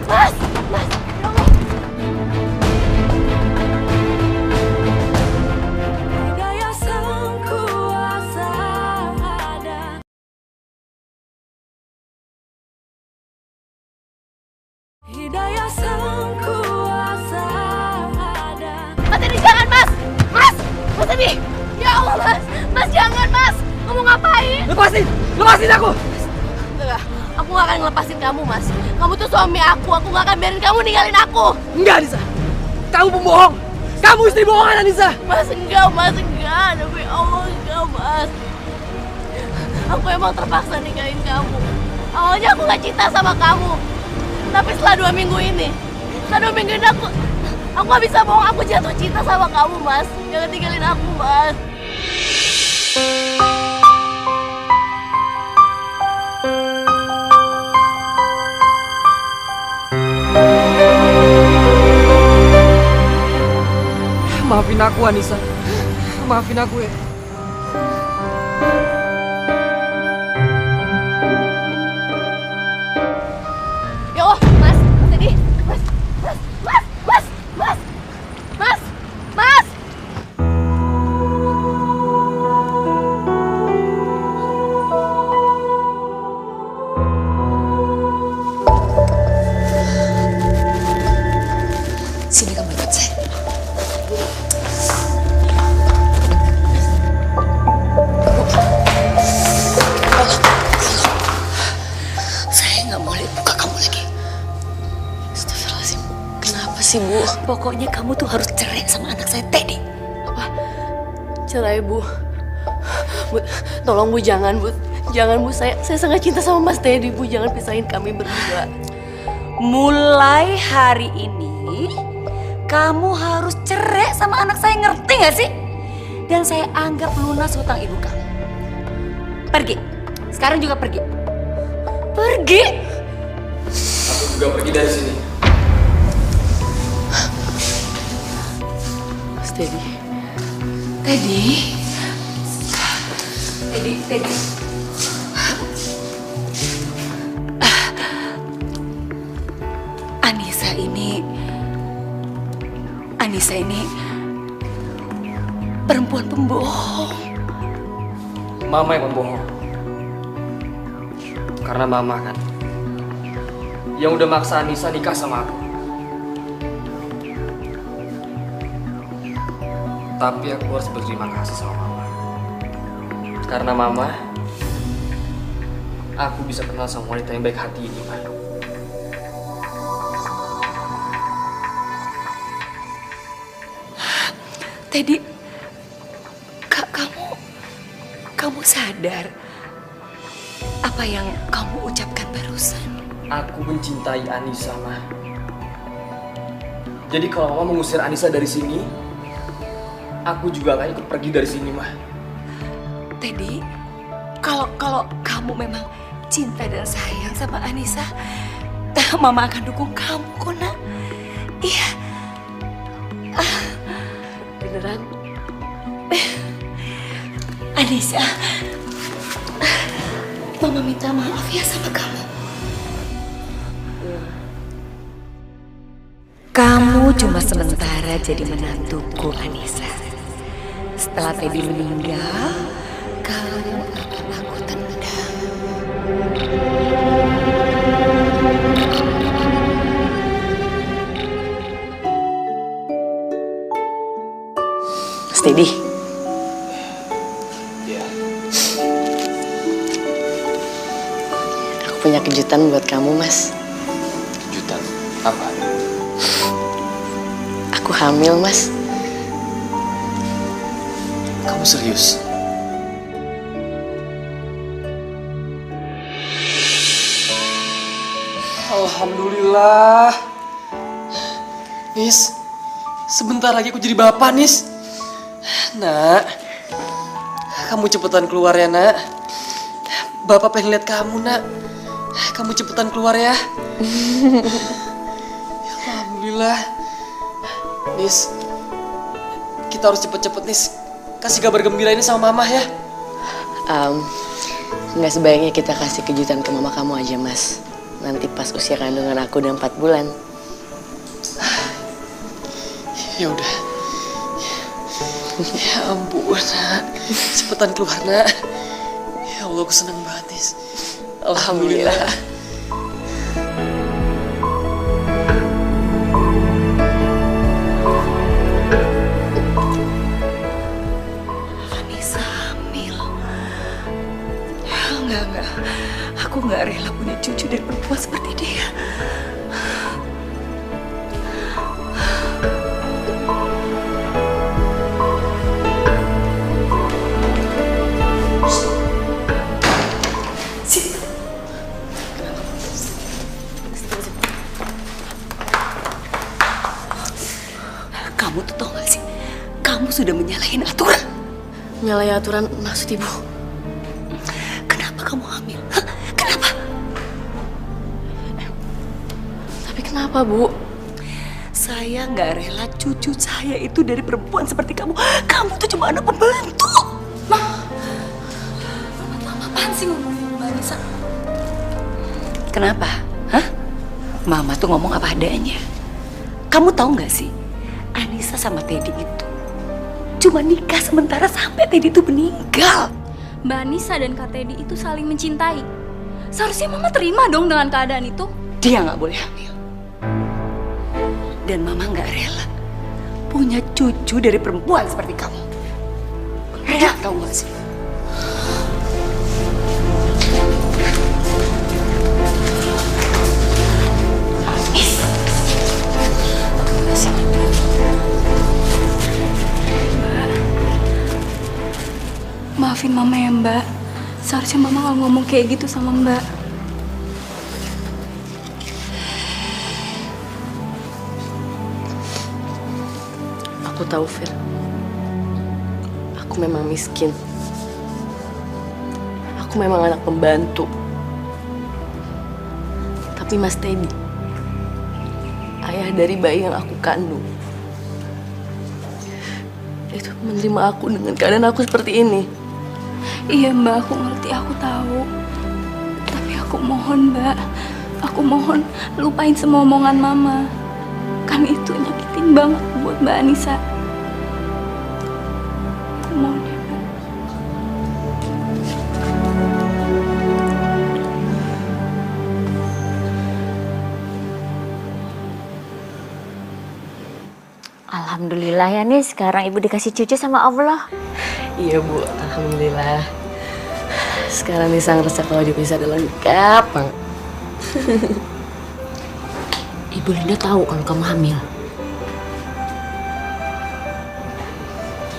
Mas! Mas! Ya Allah!
Daya sang kuasa ada. Hidayah sang kuasa ada.
Mas Teddy jangan Mas! Mas! Mas Teddy! Ya Allah Mas! Mas jangan Mas! Kamu ngapain?
Lepasin! Lepasin aku!
Enggak, aku gak akan ngelepasin kamu Mas. Kamu tuh suami aku gak akan biarin kamu ninggalin aku.
Enggak, Anissa. Kamu pembohong. Kamu istri bohongan, Anissa.
Mas enggak demi Allah enggak Mas. Aku emang terpaksa ninggalin kamu. Awalnya aku gak cinta sama kamu. Tapi setelah 2 minggu ini aku gak bisa bohong, aku jatuh cinta sama kamu Mas. Jangan tinggalin aku Mas.
Maafin aku, Anissa. Maafin aku ya.
Ya Allah, Mas Teddy, Mas.
Sini kamu ikut saya. Saya nggak boleh buka kamu lagi.
Astagfirullahaladzim, kenapa sih Bu?
Pokoknya kamu tuh harus cerai sama anak saya Teddy.
Cerai Bu. Bu, tolong Bu jangan Bu. Jangan Bu, saya sangat cinta sama Mas Teddy Bu. Jangan pisahin kami berdua.
Mulai hari ini, kamu harus cerai sama anak saya, ngerti gak sih? Dan saya anggap lunas hutang ibu kamu. Pergi. Sekarang juga pergi. Pergi.
Aku juga pergi dari sini.
Mas Teddy.
Teddy. Anissa ini perempuan pembohong.
Mama yang membohong. Karena Mama kan yang udah maksa Anissa nikah sama aku. Tapi aku harus berterima kasih sama Mama. Karena Mama, aku bisa kenal sama wanita yang baik hati ini, Ma.
Teddy, kamu sadar apa yang kamu ucapkan barusan?
Aku mencintai Anissa, Ma. Jadi kalau Mama mengusir Anissa dari sini, aku juga akan ikut pergi dari sini, Ma.
Teddy, kalau kamu memang cinta dan sayang sama Anissa, Mama akan dukung kamu kok, Nak. Iya.
Beneran?
Anissa, Mama minta maaf ya sama kamu. Kamu cuma sementara jadi menantuku, Anissa. Setelah Teddy meninggal, kamu akan aku tendang.
Steady.
Iya.
Aku punya kejutan buat kamu, Mas.
Kejutan? Apa?
Aku hamil, Mas.
Kamu serius? Alhamdulillah. Nis, sebentar lagi aku jadi bapak, Nis. Nak, kamu cepetan keluar ya, Nak. Bapak pengen lihat kamu, Nak. Kamu cepetan keluar ya. Alhamdulillah. Nis, kita harus cepet-cepet, Nis. Kasih kabar gembira ini sama Mama ya.
Nggak sebaiknya kita kasih kejutan ke mama kamu aja, Mas. Nanti pas usia kandungan aku udah 4 bulan.
Ya udah. Ya ampun, Nak. Cepetan keluar, Nak. Ya Allah, aku seneng banget, Nis. Alhamdulillah.
Anissa hamil. Enggak. Aku nggak rela punya cucu dari perempuan seperti dia. Kamu tuh tau gak sih? Kamu sudah menyalahin aturan.
Nyalahi aturan maksud ibu?
Kenapa kamu hamil? Hah? Kenapa?
Tapi kenapa, Bu?
Saya nggak rela cucu saya itu dari perempuan seperti kamu. Kamu tuh cuma anak pembantu.
Mama tuh apaan sih ngomongin Mbak Anissa?
Kenapa? Hah? Mama tuh ngomong apa adanya. Kamu tahu nggak sih? Anissa sama Teddy itu cuma nikah sementara sampai Teddy itu meninggal.
Mbak Anissa dan Kak Teddy itu saling mencintai. Seharusnya Mama terima dong dengan keadaan itu.
Dia nggak boleh hamil. Dan Mama nggak rela punya cucu dari perempuan seperti kamu. Rela tahu nggak sih?
Maafin Mama ya, Mbak. Seharusnya Mama nggak ngomong kayak gitu sama Mbak.
Aku tahu, Fir. Aku memang miskin. Aku memang anak pembantu. Tapi Mas Teddy, ayah dari bayi yang aku kandung, itu menerima aku dengan keadaan aku seperti ini.
Iya, Mbak, aku ngerti, aku tahu. Tapi aku mohon, Mbak. Aku mohon lupain semua omongan Mama. Kan itu nyakitin banget buat Mbak Anissa. Aku mohon ya, Mbak.
Alhamdulillah ya nih, sekarang ibu dikasih cucu sama Allah.
Iya Bu, alhamdulillah. Sekarang Nisa ngerasa kalau dipisah udah lengkap banget.
Ibu Linda tahu kalau kamu hamil.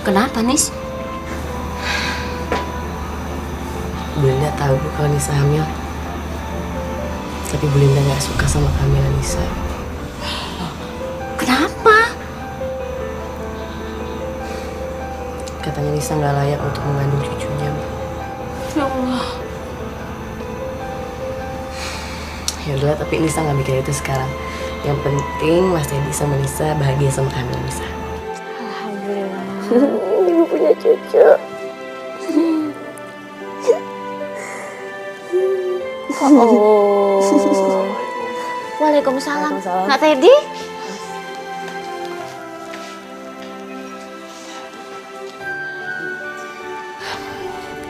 Kenapa, Nis?
Bu Linda tahu Bu kalau Nisa hamil. Tapi Bu Linda nggak suka sama kehamilan Nisa.
Kenapa?
Katanya Nisa nggak layak untuk mengandung cucunya, Bu.
Ya Allah.
Ya udahlah, tapi Nisa nggak mikir itu sekarang. Yang penting Mas Teddy sama Nisa bahagia sama kehamilan Nisa.
Alhamdulillah.
Ibu punya cucu.
Oh. Waalaikumsalam. Nak Teddy?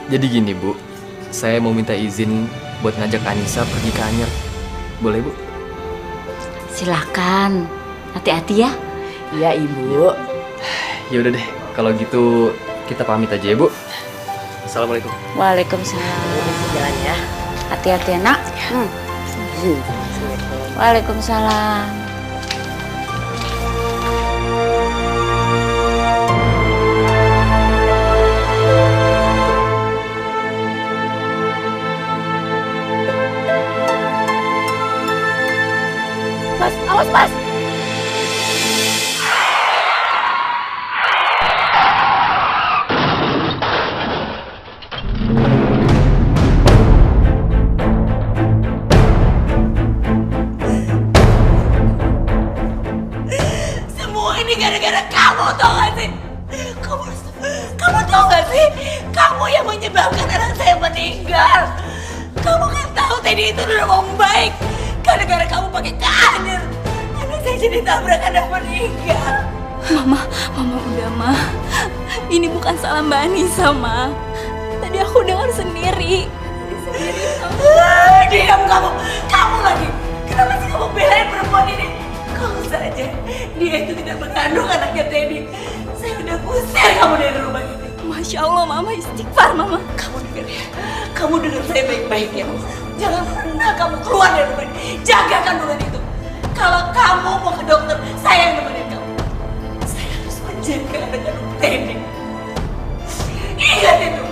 Jadi gini Bu, saya mau minta izin buat ngajak Anissa pergi ke Anyer. Boleh Bu?
Silakan. Hati-hati ya.
Iya Ibu.
Ya udah deh, kalau gitu kita pamit aja ya Bu. Assalamualaikum.
Waalaikumsalam.
Jalan ya.
Hati-hati ya, Nak. Waalaikumsalam.
Mas, awas Mas.
Semua ini gara-gara kamu, tau gak sih? Kamu tau gak sih? Kamu yang menyebabkan anak saya meninggal. Kamu kan tahu Teddy itu udah mau baik. Gara-gara kamu pakai Anyer, anak saya jadi tabrakan dan meninggal.
Mama udah, Ma. Ini bukan salah Mbak Anissa, Ma. Tadi aku dengar sendiri.
Diam kamu! Kamu lagi! Kenapa sih kamu belain perempuan ini? Kalau saja dia itu tidak mengandung anaknya Teddy, saya udah usir kamu dari rumah ini.
Masya Allah, Mama istighfar, Mama.
Kamu dengar ya? Kamu dengar saya baik-baik ya. Jangan pernah kamu keluar dari rumah ini. Jaga kandungan itu. Kalau kamu mau ke dokter, saya yang nemenin kamu. Saya harus menjaga anak kandung Teddy. Ingat itu.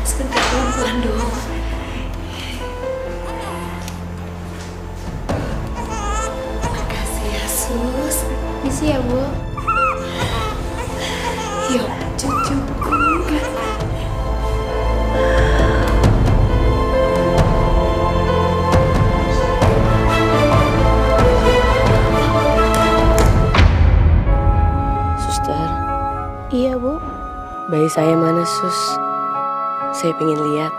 Sebentar pelan-pelan dong. Makasih ya Sus.
Misi ya, Bu.
Yuk cucuku.
Suster,
Iya, Bu.
bayi saya mana Sus? Saya pengen lihat.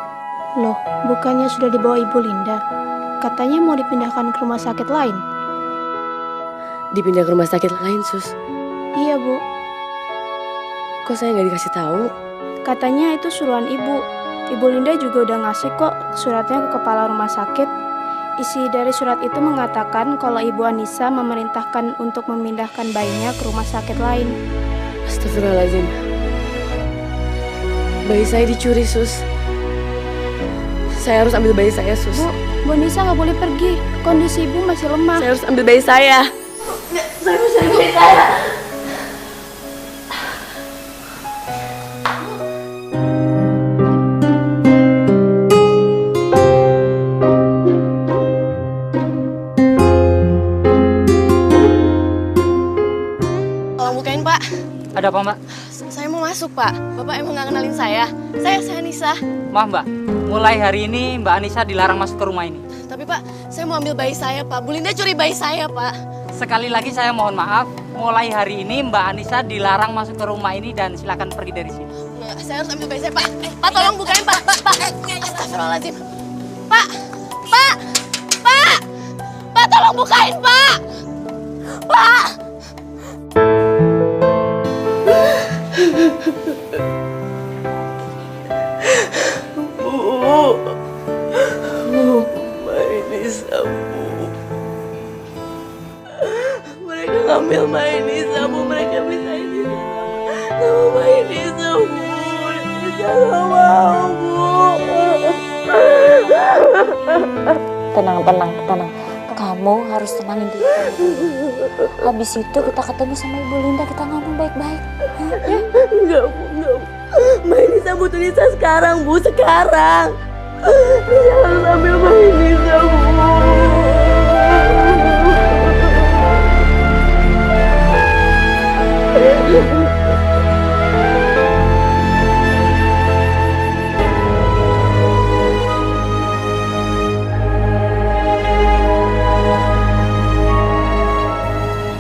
Loh, bukannya sudah dibawa Ibu Linda? Katanya mau dipindahkan ke rumah sakit lain.
Dipindah ke rumah sakit lain Sus.
Iya, Bu.
Kok saya nggak dikasih tahu?
Katanya itu suruhan Ibu. Ibu Linda juga udah ngasih kok suratnya ke kepala rumah sakit. Isi dari surat itu mengatakan kalau Ibu Anissa memerintahkan untuk memindahkan bayinya ke rumah sakit lain.
Astagfirullahaladzim. Bayi saya dicuri Sus. Saya harus ambil bayi saya Sus.
Bu Anissa nggak boleh pergi. Kondisi Ibu masih lemah.
Saya harus ambil bayi saya.
Saya harus cari bayi saya.
Tolong bukain Pak.
Ada apa Mbak?
Saya mau masuk Pak. Bapak emang nggak kenalin saya. Saya Nisa.
Maaf Mbak, mulai hari ini Mbak Anissa dilarang masuk ke rumah ini.
Tapi Pak, saya mau ambil bayi saya Pak. Bu Linda curi bayi saya Pak.
Sekali lagi saya mohon maaf, mulai hari ini Mbak Anissa dilarang masuk ke rumah ini dan silakan pergi dari sini.
Ya, saya harus ambil WC, Pak. Pak, tolong bukain, Pak. Pak. Astagfirullahaladzim. Pak. Pak. Pak. Pak, tolong bukain, Pak. Pak.
Mbak Anissa, Bu. Mereka ngambil Mbak Anissa, Bu. Mereka bisa ini sama Mbak Anissa, Bu. Anissa gak mau, Bu.
Tenang. Kamu harus tenangin diri kamu. Habis itu kita ketemu sama Ibu Linda, kita ngomong baik-baik. Ya?
Enggak, Bu. Mbak Anissa butuh Nisa sekarang, Bu. Sekarang. Nisa harus ambil Mbak Anissa, Bu.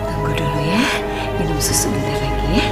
Tunggu dulu ya, minum susu bentar lagi ya.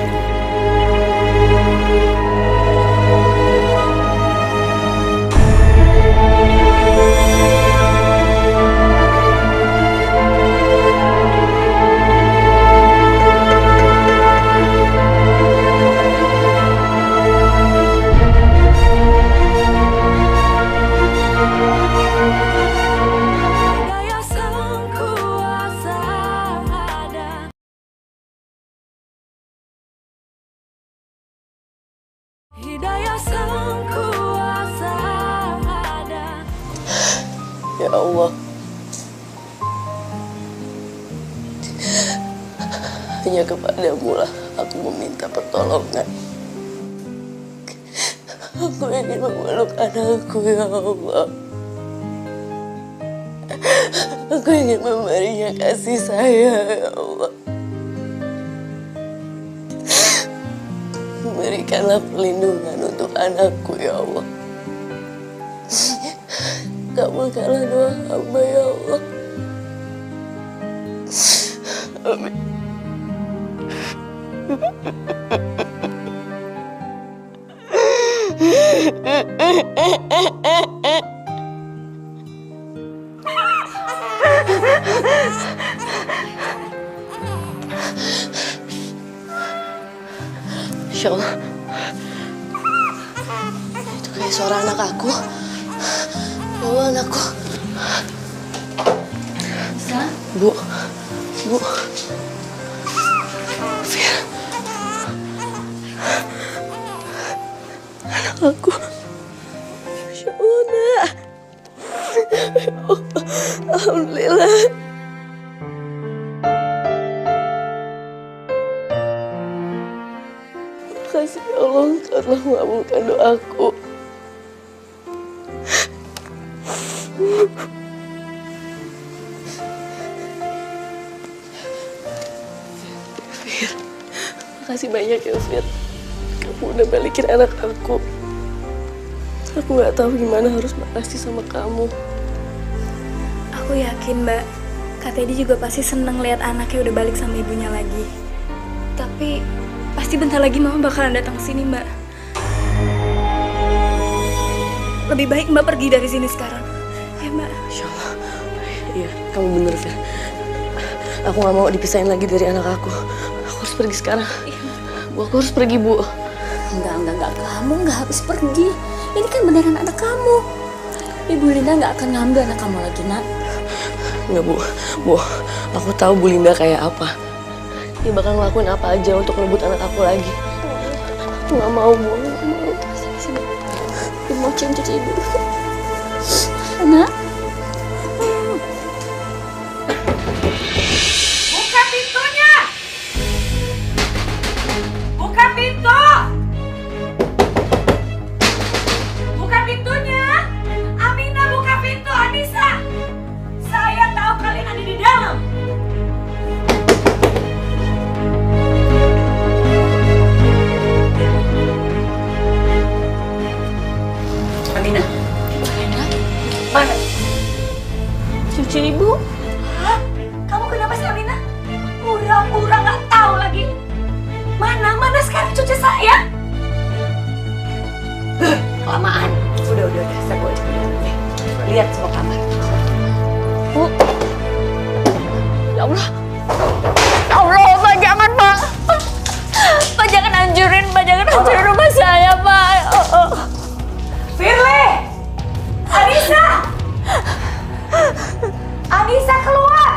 Ya Allah, hanya kepadamu lah aku meminta pertolongan. Aku ingin memeluk anakku, ya Allah. Aku ingin memberinya kasih sayang, ya Allah. Berikanlah perlindungan untuk anakku, ya Allah. Kabulkanlah doa hamba, ya Allah. Amin. Insya Allah. Itu kayak suara anak aku. Ya Allah, anakku.
Bisa?
Bu. Fir. Anak aku. Masya Allah, nak. Ya Allah. Alhamdulillah. Makasih ya Allah, Engkau telah mengabulkan doaku. Fir, makasih banyak ya Fir. Kamu udah balikin anak aku. Aku gak tahu gimana harus makasih sama kamu.
Aku yakin, Mbak, Kak Teddy juga pasti seneng lihat anaknya udah balik sama ibunya lagi. Tapi pasti bentar lagi Mama bakalan datang ke sini, Mbak. Lebih baik Mbak pergi dari sini sekarang. Ya, Mbak.
Insya Allah. Iya, kamu bener, Fir. Aku gak mau dipisahin lagi dari anak aku. Aku harus pergi sekarang. Bu, aku harus pergi, Bu.
Enggak. Kamu nggak harus pergi. Ini kan beneran anak kamu. Ibu Linda nggak akan ngambil anak kamu lagi, nak.
Enggak, Bu. Bu, aku tahu Bu Linda kayak apa. Dia bakal ngelakuin apa aja untuk ngebut anak aku lagi. Aku gak mau, Bu. Aku gak mau. Sini. Ibu mau cium cucu Ibu.
Anak.
Buka pintunya! Buka pintu! Buka pintunya! Amina, buka pintu, Anissa! Saya tahu kalian ada di dalam. Amina. Mana?
hancurin, Pak. Jangan hancurin rumah saya, Pak.
Firly! Anissa! Anissa keluar!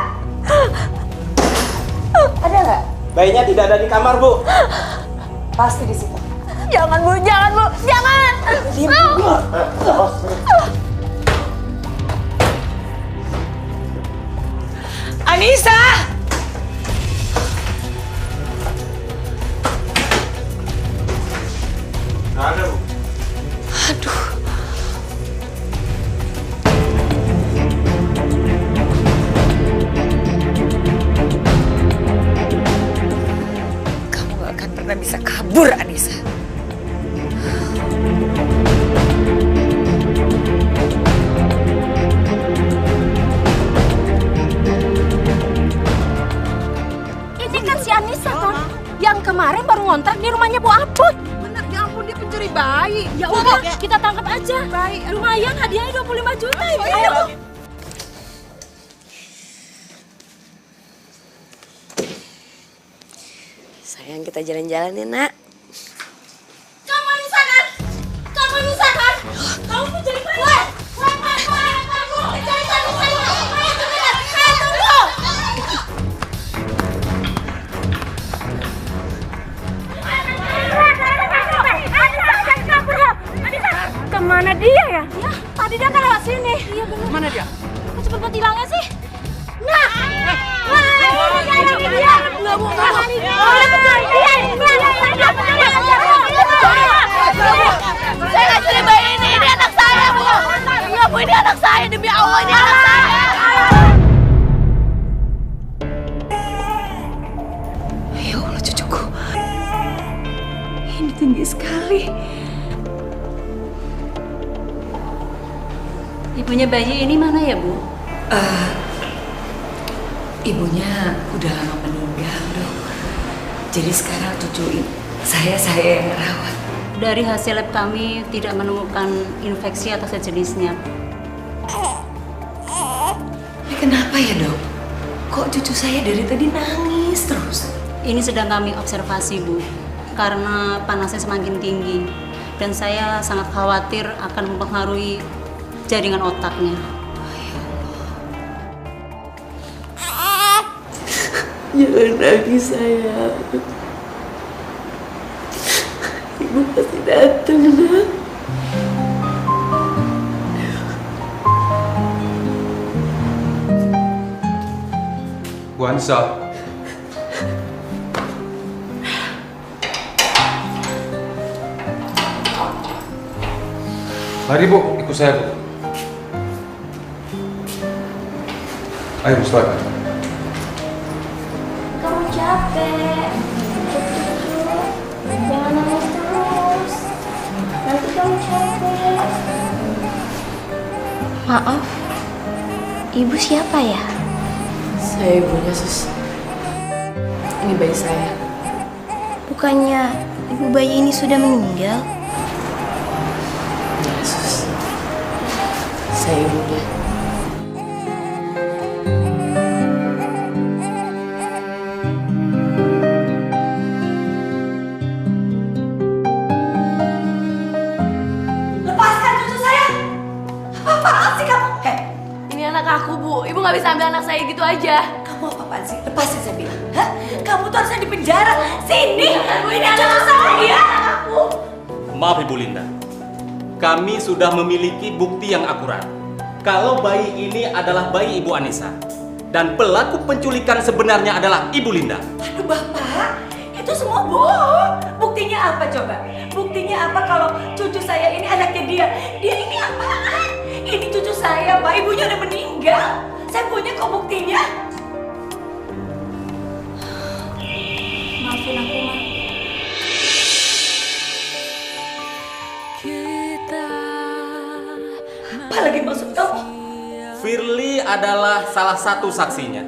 Ada nggak?
Bayinya tidak ada di kamar, Bu.
Pasti di situ.
Jangan, Bu. Jangan, Bu. Jangan.
Anissa!
Ada, Bu.
Aduh. Kamu gak akan pernah bisa kabur, Anissa.
Ini kan si Anissa kan, yang kemarin baru ngontrak di rumahnya Bu Aput. Bener, ya ampun dia pencuri bayi. Ya udah, kita tangkap aja. Baik. Lumayan hadiahnya 25 juta. Ayo.
Sayang, kita jalan-jalan ya, Nak.
Kamu Anissa kan? Kamu Anissa kan? Kamu pencuri bayi. Kamu pencuri bayi. Kemana dia ya? Ya, tadi dia kan lewat sini. Iya benar. Mana dia? Kok cepet banget hilangnya sih? Nah, dia. Nggak mau. Saya nggak curi bayi ini anak saya, Bu. Nggak, Bu, ini anak saya, demi Allah ini anak saya.
Ya Allah, cucuku. Ini tinggi sekali.
Ibunya bayi ini mana ya, Bu?
Ibunya udah lama meninggal, Dok. Jadi sekarang cucu saya yang merawat.
Dari hasil lab kami tidak menemukan infeksi atau sejenisnya.
Kenapa ya, Dok? Kok cucu saya dari tadi nangis terus?
Ini sedang kami observasi, Bu. Karena panasnya semakin tinggi. Dan saya sangat khawatir akan mempengaruhi jaringan otaknya.
Jangan nangis, sayang. Ibu pasti datang, Nak.
Bu Anissa. Mari, Bu, ikut saya, Bu. Ayo, silakan.
Kamu capek. Jangan nangis terus. Nanti kamu capek. Maaf. Ibu siapa ya?
Saya ibunya, Sus. Ini bayi saya.
Bukannya ibu bayi ini sudah meninggal?
Ya, Sus. Saya ibunya.
Lepaskan cucu saya! Apaan sih kamu?
Ini anak aku, Bu. Ibu nggak bisa ambil anak saya gitu aja.
Kamu apa-apaan sih? Lepasin saya bilang. Hah? Kamu tuh harusnya di penjara. Sini! Ini anak saya! Aku!
Maaf, Ibu Linda. Kami sudah memiliki bukti yang akurat. Kalau bayi ini adalah bayi Ibu Anissa. Dan pelaku penculikan sebenarnya adalah Ibu Linda.
Aduh, Bapak. Itu semua bohong. Buktinya apa coba? Buktinya apa kalau cucu saya ini anaknya dia? Dia ini apaan? Ini cucu saya, Pak. Ibunya udah meninggal. Saya punya kok buktinya.
Maafin aku, Ma.
Apa lagi maksud kamu?
Firly adalah salah satu saksinya.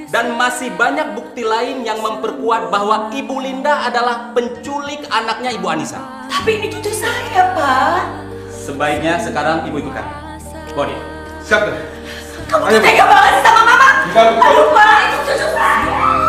Dan masih banyak bukti lain yang memperkuat bahwa Ibu Linda adalah penculik anaknya Ibu Anissa.
Tapi ini cucu saya, Pak.
Sebaiknya sekarang Ibu ikut kami. Bawa dia.
Siap,
Kamu tuh tega banget sih sama Mama.
Enggak, Bu.
Aduh, Pak, itu cucu saya.